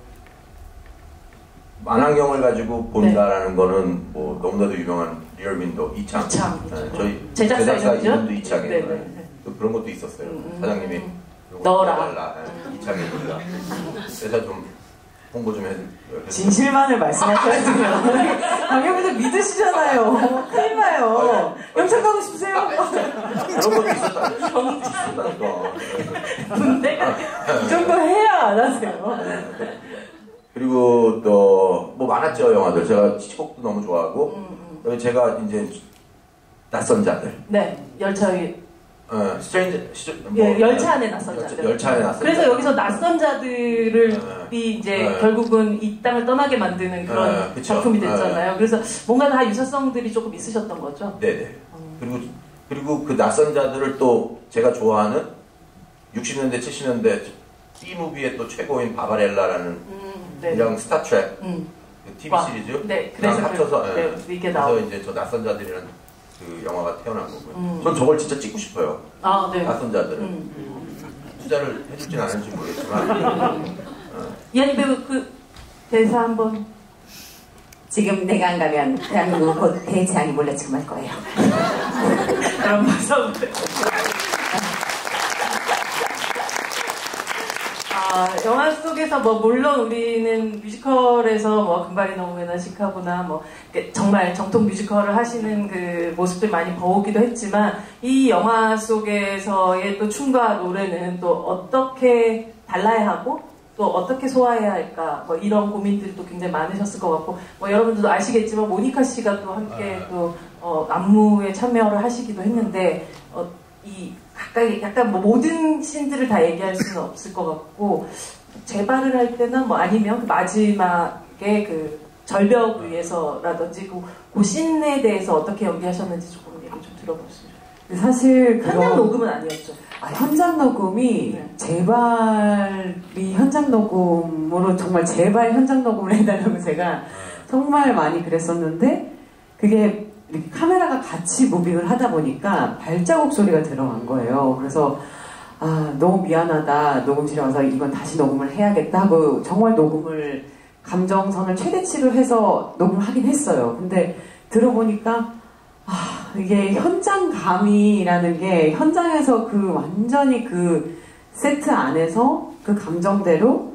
만환경을 가지고 본다라는 거는 뭐 너무나도 유명한 리얼윈도 이창. 저희 제작사 이름도 이창이에요. 또 그런 것도 있었어요. 사장님이 넣어라. 이창이니까. 그래서 좀 홍보 좀 해주세요. 진실만을 말씀하셔야지요. 강영분들 믿으시잖아요. 큰일 나요. 영상 가고 싶으세요? 그런 것도 있었다니까. 군대가 이 정도 해야 안 하세요. 그리고 또 뭐 많았죠 영화들. 제가 히치콕도 너무 좋아하고 제가 이제 낯선 자들. 네, 열차에. 열차 안에 낯선 자들. 열차 안에 낯선 그래서 여기서 낯선 자들을 이제 결국은 이 땅을 떠나게 만드는 그런 작품이 됐잖아요. 그래서 뭔가 다 유사성들이 조금 있으셨던 거죠. 네네. 그리고 그 낯선 자들을 또 제가 좋아하는 60년대 70년대 B무비의 또 최고인 바바렐라라는 그냥 스타트랙 그 TV 시리즈 그래서 합쳐서 이게 그래서 이제 저 낯선 자들이라는 그 영화가 태어난 거고요. 전 저걸 진짜 찍고 싶어요. 낯선 자들은 투자를 해줄진 않을지 모르겠지만 이한희 배우 그 대사 한번. 지금 내가 안 가면 대한민국 곧 대재앙이 몰래침할 거예요. 그럼 박수 한번. 영화 속에서 뭐 물론 우리는 뮤지컬에서 뭐 금발이 노무나 시카고나 뭐 정말 정통 뮤지컬을 하시는 그 모습들 많이 보기도 했지만 이 영화 속에서의 또 춤과 노래는 또 어떻게 달라야 하고 또 어떻게 소화해야 할까 뭐 이런 고민들이 또 굉장히 많으셨을 것 같고 뭐 여러분들도 아시겠지만 모니카 씨가 또 함께 또 안무에 참여를 하시기도 했는데 이 약간 뭐 모든 씬들을 다 얘기할 수는 없을 것 같고 재발을 할 때나 뭐 아니면 그 마지막에 그 절벽 위에서라든지 그 씬에 대해서 어떻게 연기하셨는지 조금 얘기 좀 들어보시죠. 사실 현장 녹음은 아니었죠. 현장 녹음이 네. 제발이 현장 녹음으로 정말 제발 현장 녹음을 해달라고 제가 정말 많이 그랬었는데 그게 이렇게 카메라가 같이 무빙을 하다 보니까 발자국 소리가 들어간 거예요. 그래서 너무 미안하다. 녹음실에 와서 이건 다시 녹음을 해야겠다 하고 정말 녹음을 감정선을 최대치로 해서 녹음을 하긴 했어요. 근데 들어보니까 이게 현장감이라는 게 현장에서 그 완전히 그 세트 안에서 그 감정대로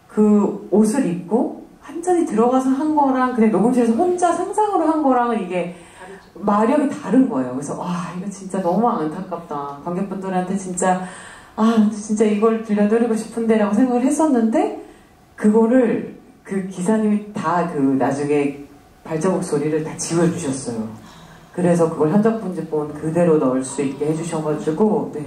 그 옷을 입고 완전히 들어가서 한 거랑 그냥 녹음실에서 혼자 상상으로 한 거랑은 이게 마력이 다른 거예요. 그래서 이거 진짜 너무 안타깝다. 관객분들한테 진짜 진짜 이걸 들려드리고 싶은데라고 생각을 했었는데 그거를 그 기사님이 다 그 나중에 발자국 소리를 다 지워주셨어요. 그래서 그걸 현장 편집본 그대로 넣을 수 있게 해주셔가지고 네.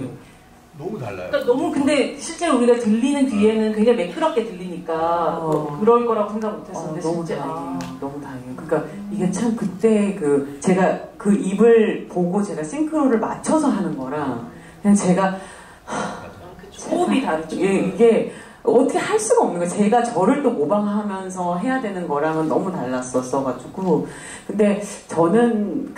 너무 달라요. 그러니까 너무 근데 실제로 우리가 들리는 뒤에는 굉장히 매끄럽게 들리니까 그럴 거라고 생각 못했었는데 너무 진짜 다행이에요. 너무 다행이에요. 그러니까 이게 참 그때 제가 그 입을 보고 제가 싱크로를 맞춰서 하는 거랑 그냥 제가 호흡이 다르죠. 이게 어떻게 할 수가 없는 거예요. 제가 저를 또 모방하면서 해야 되는 거랑은 너무 달랐었어가지고. 근데 저는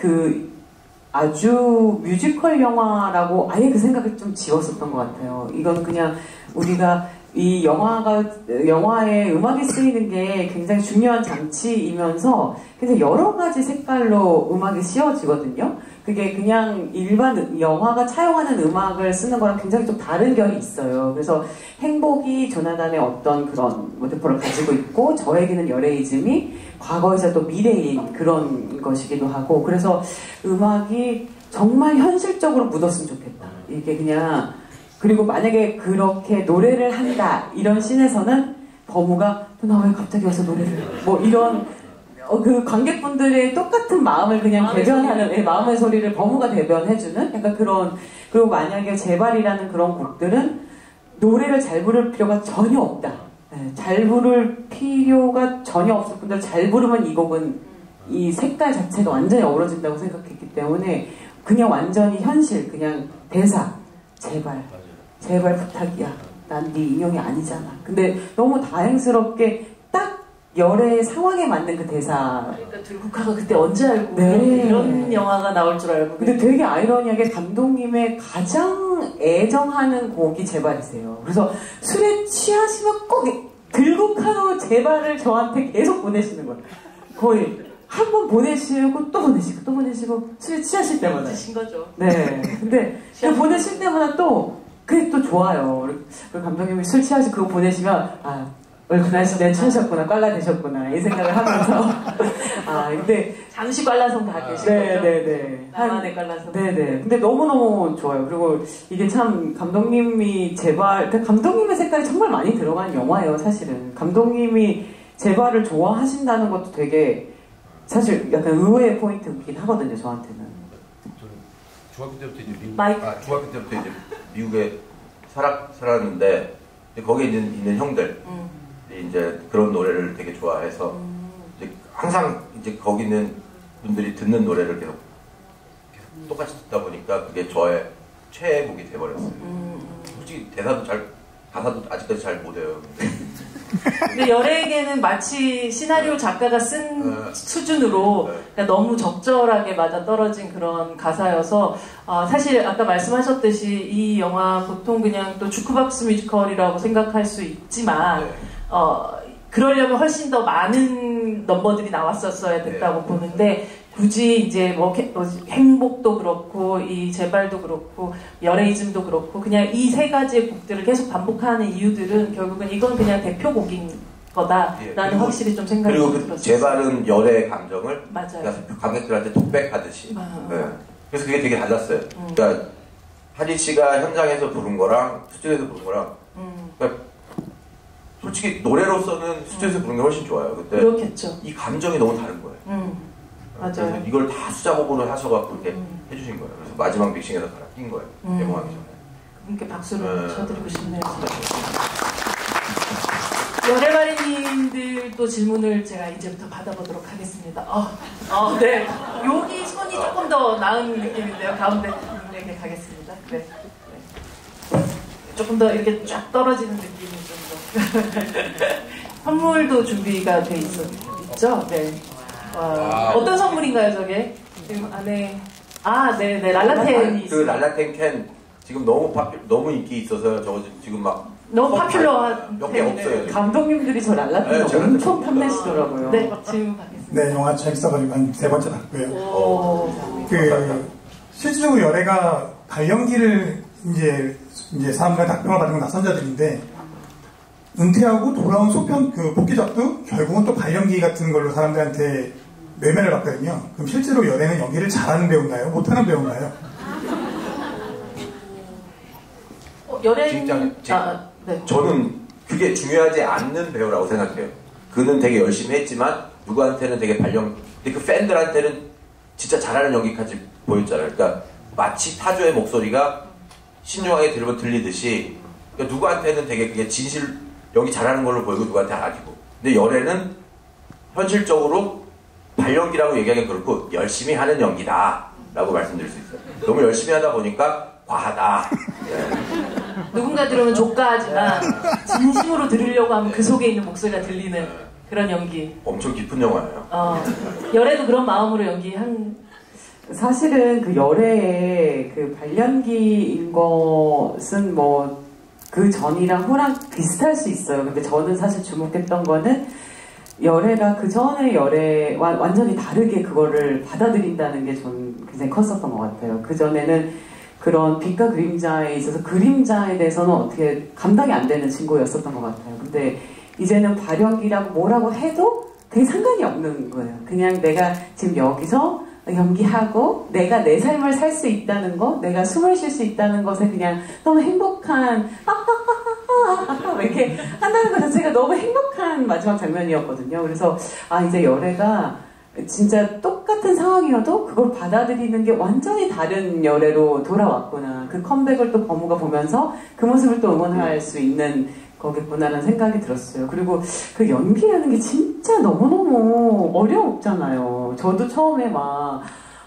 아주 뮤지컬 영화라고 아예 그 생각을 좀 지웠었던 것 같아요. 이건 그냥 우리가 이 영화에 음악이 쓰이는 게 굉장히 중요한 장치이면서 굉장히 여러 가지 색깔로 음악이 씌워지거든요. 그게 그냥 일반 영화가 차용하는 음악을 쓰는 거랑 굉장히 좀 다른 결이 있어요. 그래서 행복이 조나단의 어떤 그런 모티프를 가지고 있고 저에게는 여레이즘이 과거에서 또 미래인 그런 것이기도 하고 그래서 음악이 정말 현실적으로 묻었으면 좋겠다. 이게 그냥 그리고 만약에 그렇게 노래를 한다 이런 씬에서는 버무가 나 왜 갑자기 와서 노래를 뭐 이런 그 관객분들의 똑같은 마음을 그냥 대변하는 마음의 소리를 버무가 대변해주는 약간 그런 그리고 만약에 제발이라는 그런 곡들은 노래를 잘 부를 필요가 전혀 없다. 잘 부를 필요가 전혀 없을 뿐더러 잘 부르면 이 곡은 이 색깔 자체가 완전히 어우러진다고 생각했기 때문에 그냥 완전히 현실 그냥 대사 제발 부탁이야. 난 네 인형이 아니잖아. 근데 너무 다행스럽게 딱 열의 상황에 맞는 그 대사. 그러니까 들국화가 그때 언제 알고 네. 이런 영화가 나올 줄 알고. 근데 되게 아이러니하게 감독님의 가장 애정하는 곡이 제발이세요. 그래서 술에 취하시면 꼭 들국화로 제발을 저한테 계속 보내시는 거예요. 거의 한 번 보내시고 또 보내시고 또 보내시고 술에 취하실 때마다. 신 거죠. 네. 근데 그 보내실 때마다 또 그게 또 좋아요. 그리고 감독님이 술 취하시고 그거 보내시면 오늘 그날 내 취하셨구나, 꽐라 되셨구나 이 생각을 하면서 근데 잠시 꽐라성 다 계신 거죠? 네네네. 나만의 꽐라성. 네네. 근데 너무너무 좋아요. 그리고 이게 참 감독님이 그러니까 감독님의 색깔이 정말 많이 들어간 영화예요, 사실은. 감독님이 제발을 좋아하신다는 것도 되게 사실 약간 의외의 포인트이긴 하거든요, 저한테는. 저는 중학교 때부터 이제 중학교 때부터 이제 미국에 살았는데 거기에 있는 형들 이제 그런 노래를 되게 좋아해서 이제 항상 이제 거기 있는 분들이 듣는 노래를 계속 똑같이 듣다 보니까 그게 저의 최애곡이 돼버렸어요. 솔직히 가사도 아직까지 잘 못 외워요. 근데 열애에게는 마치 시나리오 작가가 쓴 수준으로 그러니까 너무 적절하게 맞아 떨어진 그런 가사여서 사실 아까 말씀하셨듯이 이 영화 보통 그냥 또 주크박스 뮤지컬이라고 생각할 수 있지만 그러려면 훨씬 더 많은 넘버들이 나왔었어야 됐다고 보는데 굳이 이제 뭐 행복도 그렇고 이 제발도 그렇고 여레이즘도 그렇고 그냥 이 세 가지의 곡들을 계속 반복하는 이유들은 결국은 이건 그냥 대표곡인 거다라는 확실히 좀 생각이 그리고 들었어요. 제발은 열의 감정을 맞아요. 관객들한테 독백하듯이. 네. 그래서 그게 되게 달랐어요. 그러니까 하진 씨가 현장에서 부른 거랑 스튜디오에서 부른 거랑 그러니까 솔직히 노래로서는 스튜디오에서 부른 게 훨씬 좋아요. 근데 그렇겠죠. 이 감정이 너무 다른 거예요. 맞아요. 그래서 이걸 다 수작업으로 하셔갖고 이렇게 해주신 거예요. 그래서 마지막 믹싱에서 갈아 낀 거예요. 개봉하기 전에. 그분께 박수를 쳐드리고 싶네요. 열애바리님들 또 질문을 제가 이제부터 받아보도록 하겠습니다. 네. 여기 손이 조금 더 나은 느낌인데요. 가운데 분에게 가겠습니다. 네. 조금 더 이렇게 쫙 떨어지는 느낌이 좀 더. 선물도 준비가 돼 있죠? 네. 어떤 선물인가요, 저게? 지금 안에. 네, 랄라텐이 있어요. 그 랄라텐 캔 지금 너무 인기 있어서 저거 지금 막 너무 파퓰러한 몇 개 없어요. 감독님들이 저 랄라텐 엄청 탐내시더라고요. 네, 질문 받겠습니다. 네, 영화 재밌어가지고 한 3번째 봤고요. 실질적으로 열애가 발연기를 이제 사람들과 답변을 받은 낙선자들인데, 은퇴하고 돌아온 소편 복귀작도 결국은 또 발연기 같은 걸로 사람들한테 매매를 받거든요. 그럼 실제로 열애는 연기를 잘하는 배우나요? 못하는 배우나요? 열애는 네. 저는 그게 중요하지 않는 배우라고 생각해요. 그는 되게 열심히 했지만 누구한테는 되게 근데 그 팬들한테는 진짜 잘하는 연기까지 보였잖아요. 그러니까 마치 타조의 목소리가 신중하게 들리듯이 그러니까 누구한테는 되게 그게 진실 연기 잘하는 걸로 보이고 누구한테 아니고. 근데 열애는 현실적으로 발연기라고 얘기하기는 그렇고 열심히 하는 연기다라고 말씀드릴 수 있어요. 너무 열심히 하다 보니까 과하다. 누군가 들으면 조카하지만 진심으로 들으려고 하면 그 속에 있는 목소리가 들리는 그런 연기. 엄청 깊은 영화예요. 열애도 그런 마음으로 연기한. 사실은 그 열애의 그 발연기인 것은 뭐 그 전이랑 후랑 비슷할 수 있어요. 근데 저는 사실 주목했던 거는 열애가 그 전의 열애와 완전히 다르게 그거를 받아들인다는 게 전 굉장히 컸었던 것 같아요. 그 전에는 그런 빛과 그림자에 있어서 그림자에 대해서는 어떻게 감당이 안 되는 친구였었던 것 같아요. 근데 이제는 발연기라고 뭐라고 해도 되게 상관이 없는 거예요. 그냥 내가 지금 여기서 연기하고 내가 내 삶을 살 수 있다는 거, 내가 숨을 쉴 수 있다는 것에 그냥 너무 행복한 이렇게 한다는 것 자체가 너무 행복한 마지막 장면이었거든요. 그래서 이제 열애가 진짜 똑같은 상황이어도 그걸 받아들이는 게 완전히 다른 열애로 돌아왔구나. 그 컴백을 또 범우가 보면서 그 모습을 또 응원할 수 있는 거겠구나라는 생각이 들었어요. 그리고 그 연기라는 게 진짜 너무너무 어려웠잖아요. 저도 처음에 막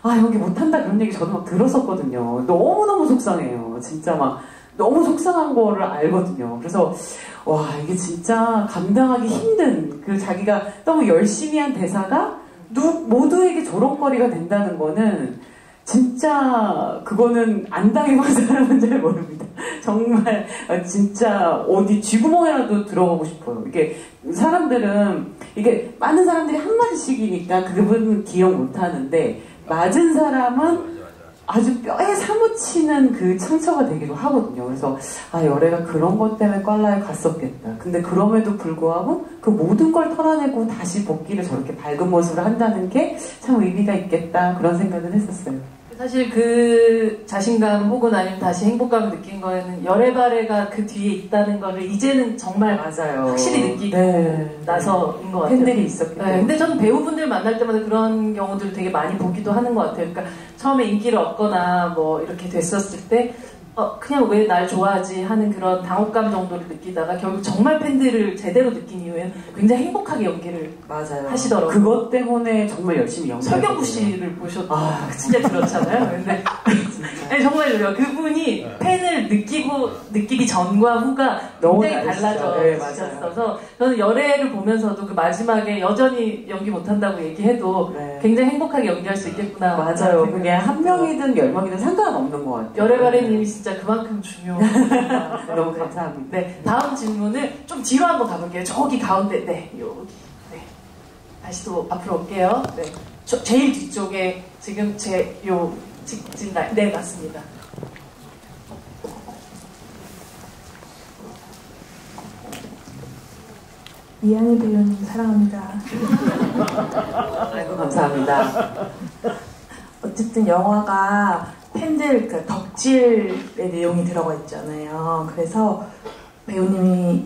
연기 못한다 그런 얘기 저도 막 들었었거든요. 너무너무 속상해요. 진짜 막 너무 속상한 거를 알거든요. 그래서 와 이게 진짜 감당하기 힘든 그 자기가 너무 열심히 한 대사가 모두에게 조롱거리가 된다는 거는 진짜 그거는 안 당해본 사람은 잘 모릅니다. 정말 진짜 어디 쥐구멍에라도 들어가고 싶어요. 이게 사람들은 이게 많은 사람들이 한마디씩이니까 그분은 기억 못하는데 맞은 사람은 아주 뼈에 사무치는 그 상처가 되기도 하거든요. 그래서 열애가 그런 것 때문에 꽐라에 갔었겠다. 근데 그럼에도 불구하고 그 모든 걸 털어내고 다시 복귀를 저렇게 밝은 모습으로 한다는 게 참 의미가 있겠다 그런 생각을 했었어요. 사실 그 자신감 혹은 아니면 다시 행복감을 느낀 거에는 열애바레가 그 뒤에 있다는 거를 이제는 정말 맞아요. 확실히 느끼고 나서인 것 같아요. 팬들이 있었기 때문에. 근데 저는 배우분들 만날 때마다 그런 경우들을 되게 많이 보기도 하는 것 같아요. 그러니까 처음에 인기를 얻거나 뭐 이렇게 됐었을 때 그냥 왜 날 좋아하지 하는 그런 당혹감 정도를 느끼다가 결국 정말 팬들을 제대로 느낀 이후에는 굉장히 행복하게 연기를 하시더라고요. 그것 때문에 정말 열심히 연기했거든요. 설경구 씨를 보셨고 진짜 그렇잖아요. 근데 아니, 정말로요. 그분이 팬을 느끼기 전과 후가 굉장히 달라졌어서 저는 열애를 보면서도 그 마지막에 여전히 연기 못한다고 얘기해도 굉장히 행복하게 연기할 수 있겠구나. 맞아요. 그게 한 명이든 10명이든 상관없는 것 같아요. 열애바레님이 진짜 그만큼 중요합니다. 너무 감사합니다. 네, 다음 질문을 좀 뒤로 한번 가볼게요. 저기 가운데, 여기. 네. 다시 또 앞으로 올게요. 네. 제일 뒤쪽에 지금 직진 라인. 네, 맞습니다. 이한희 배우님 사랑합니다. 아이고 감사합니다. 어쨌든 영화가 팬들 덕질의 내용이 들어가 있잖아요. 그래서 배우님이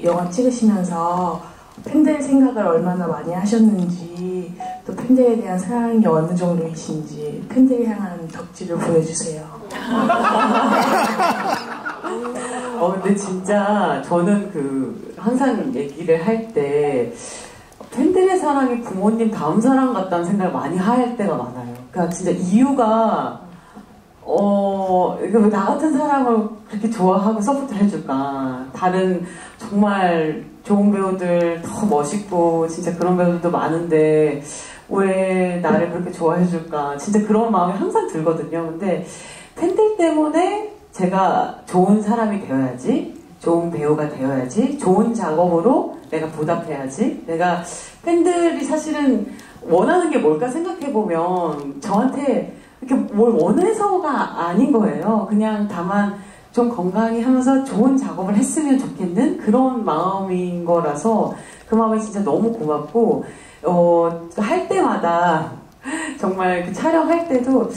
영화 찍으시면서 팬들 생각을 얼마나 많이 하셨는지, 또 팬들에 대한 사랑이 어느 정도이신지 팬들을 향한 덕질을 보여주세요. 근데 진짜 저는 항상 얘기를 할 때 팬들의 사랑이 부모님 다음 사랑 같다는 생각을 많이 할 때가 많아요. 그러니까 진짜 이유가 왜 나 같은 사람을 그렇게 좋아하고 서포트 해줄까? 다른 정말 좋은 배우들 더 멋있고 진짜 그런 배우들도 많은데 왜 나를 그렇게 좋아해줄까? 진짜 그런 마음이 항상 들거든요. 근데 팬들 때문에 제가 좋은 사람이 되어야지, 좋은 배우가 되어야지, 좋은 작업으로 내가 보답해야지. 내가 팬들이 사실은 원하는 게 뭘까 생각해보면 저한테 이렇게 뭘 원해서가 아닌 거예요. 그냥 다만 좀 건강히 하면서 좋은 작업을 했으면 좋겠는 그런 마음인 거라서 그 마음이 진짜 너무 고맙고, 할 때마다 정말 촬영할 때도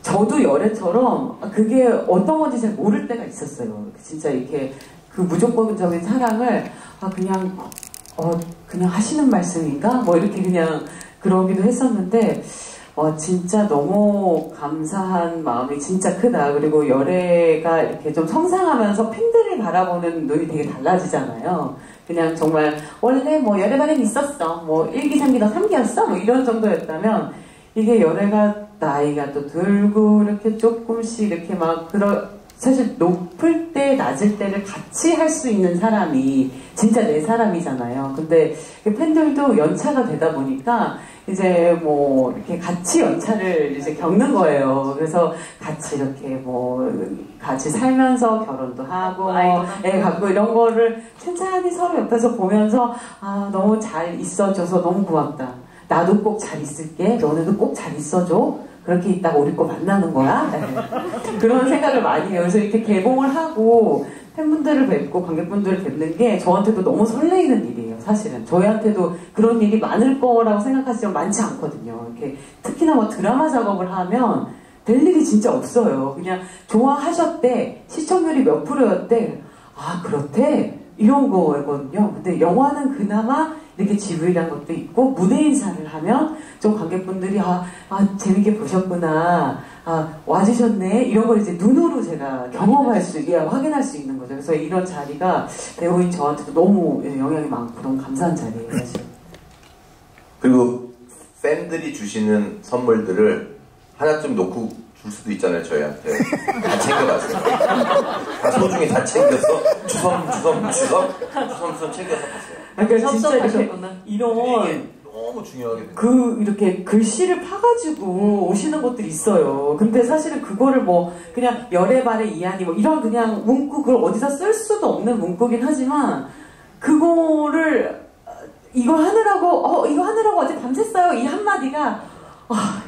저도 열애처럼 그게 어떤 건지 잘 모를 때가 있었어요. 진짜 이렇게 무조건적인 사랑을 그냥 하시는 말씀인가? 뭐 이렇게 그냥 그러기도 했었는데 진짜 너무 감사한 마음이 진짜 크다. 그리고 열애가 이렇게 좀 성장하면서 팬들을 바라보는 눈이 되게 달라지잖아요. 그냥 정말 원래 뭐 열애반엔 있었어. 뭐 1기, 3기, 너 3기였어? 뭐 이런 정도였다면 이게 열애가 나이가 또 들고 이렇게 조금씩 이렇게 사실 높을 때 낮을 때를 같이 할 수 있는 사람이 진짜 내 사람이잖아요. 근데 팬들도 연차가 되다 보니까 이제 뭐 이렇게 같이 연차를 이제 겪는 거예요. 그래서 같이 이렇게 같이 살면서 결혼도 하고 애 갖고 이런 거를 천천히 서로 옆에서 보면서 너무 잘 있어줘서 너무 고맙다. 나도 꼭 잘 있을게. 너네도 꼭 잘 있어줘. 그렇게 있다가 우리 꼭 만나는 거야? 그런 생각을 많이 해요. 그래서 이렇게 개봉을 하고 팬분들을 뵙고 관객분들을 뵙는 게 저한테도 너무 설레이는 일이에요. 사실은 저희한테도 그런 일이 많을 거라고 생각하시면 많지 않거든요. 이렇게 특히나 뭐 드라마 작업을 하면 될 일이 진짜 없어요. 그냥 좋아하셨대, 시청률이 몇 프로였대, 그렇대, 이런 거거든요. 근데 영화는 그나마 이렇게 지브이란 것도 있고 무대 인사를 하면 좀 관객분들이 재밌게 보셨구나, 와주셨네, 이런 걸 이제 눈으로 제가 확인할 수 있는 거죠. 그래서 이런 자리가 배우인 저한테도 너무 영향이 많고 너무 감사한 자리예요, 사실. 그리고 팬들이 주시는 선물들을 하나쯤 놓고 줄 수도 있잖아요. 저희한테 다 챙겨가지고 다 소중히 다 챙겨서 주섬 챙겨서 갔어요. 그러니까 진짜 이렇게 이런 너무 중요하게 이렇게 글씨를 파가지고 오시는 것들이 있어요. 근데 사실은 그거를 그냥 열애발의 이한이 이런 그냥 문구, 그걸 어디다 쓸 수도 없는 문구긴 하지만 그거를 이거 하느라고 어제 밤샜어요, 이 한마디가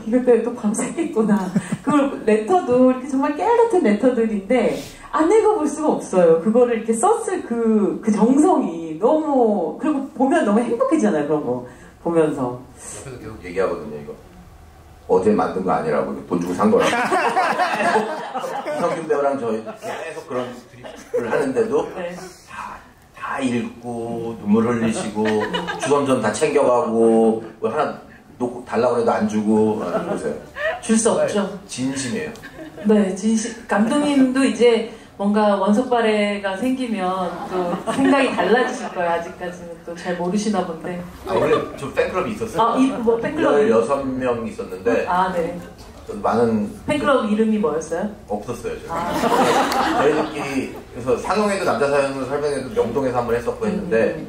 이것 때문에 또 밤새겠구나. 그걸 레터도 이렇게 정말 깨알같은 레터들인데 안 읽어볼 수가 없어요. 그거를 이렇게 썼을 그 정성이 너무, 그리고 보면 너무 행복해지잖아요. 그런 거 보면서. 옆에서 계속 얘기하거든요. 이거 어제 만든 거 아니라고, 돈 주고 산 거라고. 이성균 배우랑 저 계속 그런 드립을 하는데도 네. 다 읽고 눈물 흘리시고 주섬전 다 챙겨가고 하나 놓고 달라고 해도 안 주고 그러세요. 줄 수 없죠. 진심이에요. 네, 감독님도 이제 뭔가 원석발해가 생기면 또 생각이 달라지실 거예요. 아직까지는 또 잘 모르시나 본데. 원래 저 팬클럽이 있었어요. 팬클럽 16명 있었는데 네. 많은 팬클럽 이름이 뭐였어요? 없었어요. 저희들끼리 그래서 상영회도 남자 사연으로 설명회도 명동에서 한번 했었고 했는데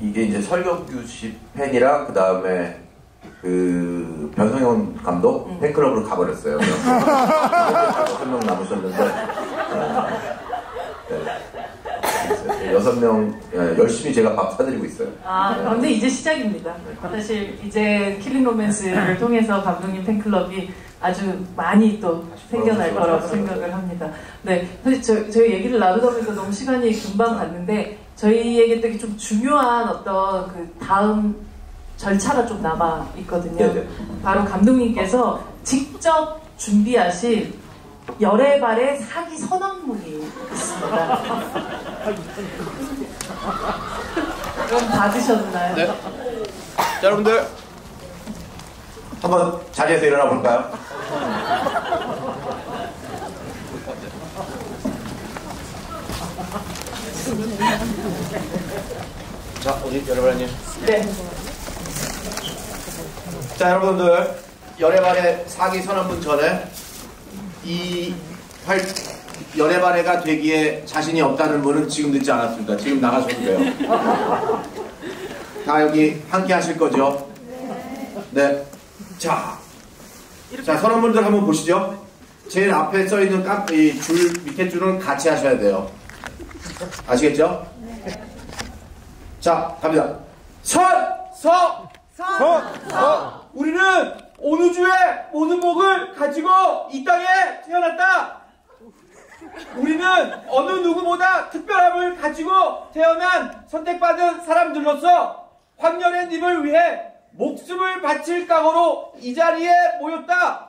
이게 이제 설경규 씨 팬이랑 그 다음에 변성현 감독 팬클럽으로 가버렸어요. 6명 남으셨는데 6명 열심히 제가 밥 사드리고 있어요. 근데 이제 시작입니다. 사실 이제 킬링 로맨스를 통해서 감독님 팬클럽이 아주 많이 또 생겨날 거라고 생각을 합니다. 네, 사실 저희 얘기를 나누다 보니까 너무 시간이 금방 갔는데 저희에게 되게 좀 중요한 어떤 다음 절차가 좀 남아 있거든요. 네네. 바로 감독님께서 직접 준비하신 열애발의 사기 선언문이 있습니다. 그럼 받으셨나요? 네. 자, 여러분들 한번 자리에서 일어나 볼까요? 자, 우리 열애발님. 네. 자, 여러분들 열애발의 사기 선언문 전에 열애발애가 되기에 자신이 없다는 분은 지금 듣지 않았습니다. 지금 나가셔도 돼요. 다 여기 함께 하실 거죠? 네. 자, 선언문들 한번 보시죠. 제일 앞에 써 있는 이 줄 밑에 줄은 같이 하셔야 돼요. 아시겠죠? 자, 갑니다. 우리는 어느 주에 모든 복을 가지고 이 땅에 태어났다. 우리는 어느 누구보다 특별함을 가지고 태어난 선택받은 사람들로서 황열애님을 위해 목숨을 바칠 각오로 이 자리에 모였다.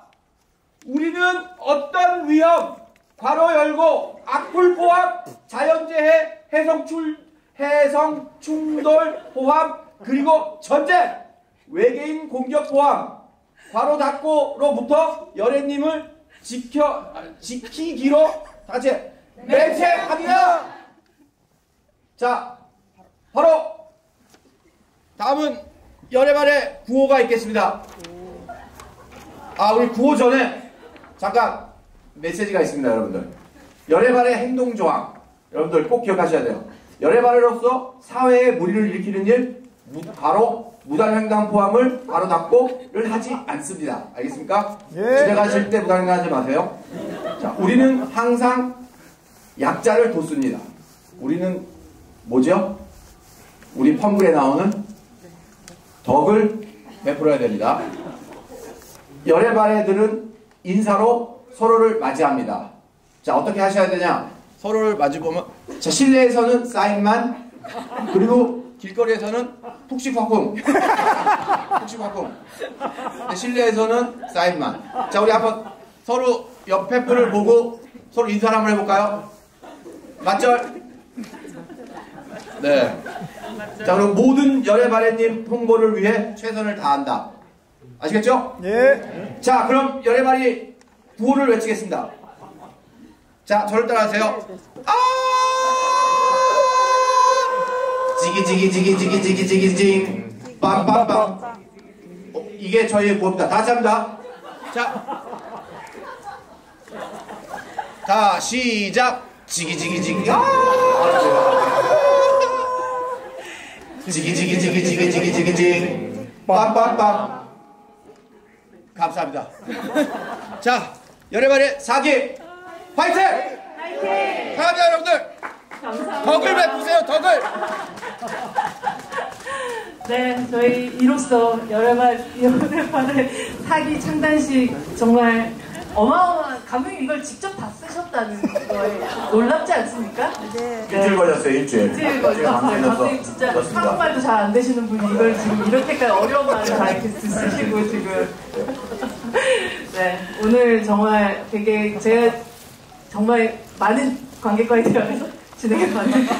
우리는 어떤 위험, 괄호 열고 악플 포함, 자연재해, 해성 충돌 포함, 그리고 전쟁, 외계인 공격 포함, 괄호 닫고로부터 열애님을 지키기로 다시 맹세합니다. 자, 바로 다음은 열애발의 구호가 있겠습니다. 우리 구호 전에 잠깐 메시지가 있습니다, 여러분들. 열애발의 행동조항, 여러분들 꼭 기억하셔야 돼요. 열애발애로서 사회에 무리를 일으키는 일, 바로 무단횡단 포함을 바로 닫고를 하지 않습니다. 알겠습니까? 집에 가실 때 무단횡단 하지 마세요. 자, 우리는 항상 약자를 돕습니다. 우리는 뭐죠? 우리 펌글에 나오는 덕을 베풀어야 됩니다. 열애발애들은 인사로 서로를 맞이합니다. 자, 어떻게 하셔야 되냐? 서로를 마주보면, 자, 실내에서는 사인만, 그리고 길거리에서는 푹식화쿵. 푹식화쿵. 실내에서는 사인만. 자, 우리 한번 서로 옆에 분을 보고 서로 인사를 한번 해볼까요? 맞절? 네. 자, 그럼 모든 열애발애님 홍보를 위해 최선을 다한다. 아시겠죠? 예. 자, 그럼 열애발이 구호를 외치겠습니다. 자, 저를 따라하세요. 지기지기지기지기지기지기징 빰빰빰. 이게 저희의 구호입니다. 다시 합니다. 자, 시작. 지기지기지기. 지기지기지기지기지기징 빰빰빰. 감사합니다. 자, 열애발의 사기 화이팅! 감사합니다, 여러분들. 감사합니다. 덕을 베푸세요, 덕을. 네, 저희 이로써 열애발의 사기 창단식 정말 어마어마한, 감독님 이걸 직접 다 쓰셨다는 거에 놀랍지 않습니까? 네. 일주일 걸렸어요, 일주일. 일주일 걸렸어요. 감독님 진짜 한국말도 잘 안 되시는 분이 이걸 지금 이렇게까지 어려운 말을 다 이렇게 쓰시고 지금. 네, 오늘 정말 되게 제가 정말 많은 관객과의 대화에서 진행해봤는데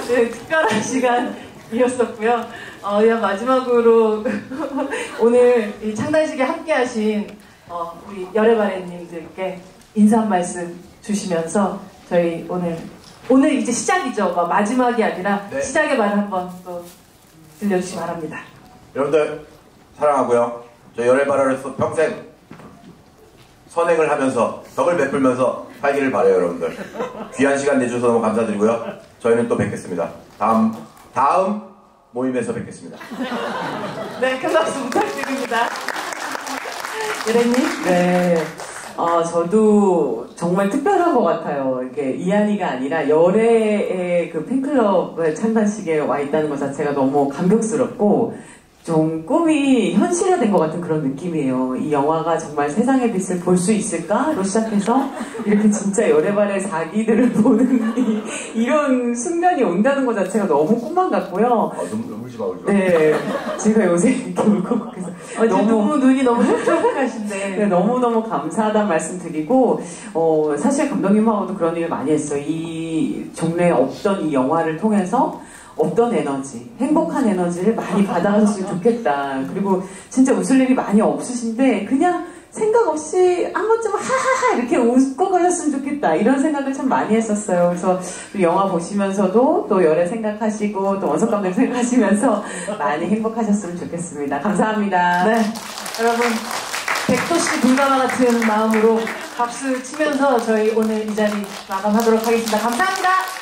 네, 특별한 시간이었었고요. 그냥 마지막으로 오늘 이 창단식에 함께하신 우리 열애발애님들께 인사 한 말씀 주시면서 저희 오늘 이제 시작이죠. 마지막이 아니라 네. 시작의 말 한번 또 들려주시기 바랍니다. 여러분들 사랑하고요. 저 열애발애로서 평생 선행을 하면서 덕을 베풀면서 살기를 바라요, 여러분들. 귀한 시간 내주셔서 너무 감사드리고요. 저희는 또 뵙겠습니다. 다음 모임에서 뵙겠습니다. 네, 큰 박수 부탁드립니다. 열애님? 네. 저도 정말 특별한 것 같아요. 이게 이한이가 아니라 열애의 그 팬클럽 창단식에 와 있다는 것 자체가 너무 감격스럽고 좀 꿈이 현실화된 것 같은 그런 느낌이에요. 이 영화가 정말 세상의 빛을 볼 수 있을까로 시작해서 이렇게 진짜 열애발의 사기들을 보는 이런 순간이 온다는 것 자체가 너무 꿈만 같고요. 울지 마, 울지 마. 네, 제가 요새 이렇게 울컥해서 너무 눈이 너무 촉촉하신데 네, 너무너무 감사하다는 말씀 드리고 사실 감독님하고도 그런 얘기를 많이 했어요. 이 종래에 없던 이 영화를 통해서 어떤 에너지, 행복한 에너지를 많이 받아가셨으면 좋겠다. 그리고 진짜 웃을 일이 많이 없으신데 그냥 생각 없이 한 번쯤 하하하 이렇게 웃고 가셨으면 좋겠다. 이런 생각을 참 많이 했었어요. 그래서 영화 보시면서도 또 열애 생각하시고 또 원석 감독 생각하시면서 많이 행복하셨으면 좋겠습니다. 감사합니다. 네, 여러분 100도씨 불가마 같은 마음으로 박수 치면서 저희 오늘 이 자리 마감하도록 하겠습니다. 감사합니다.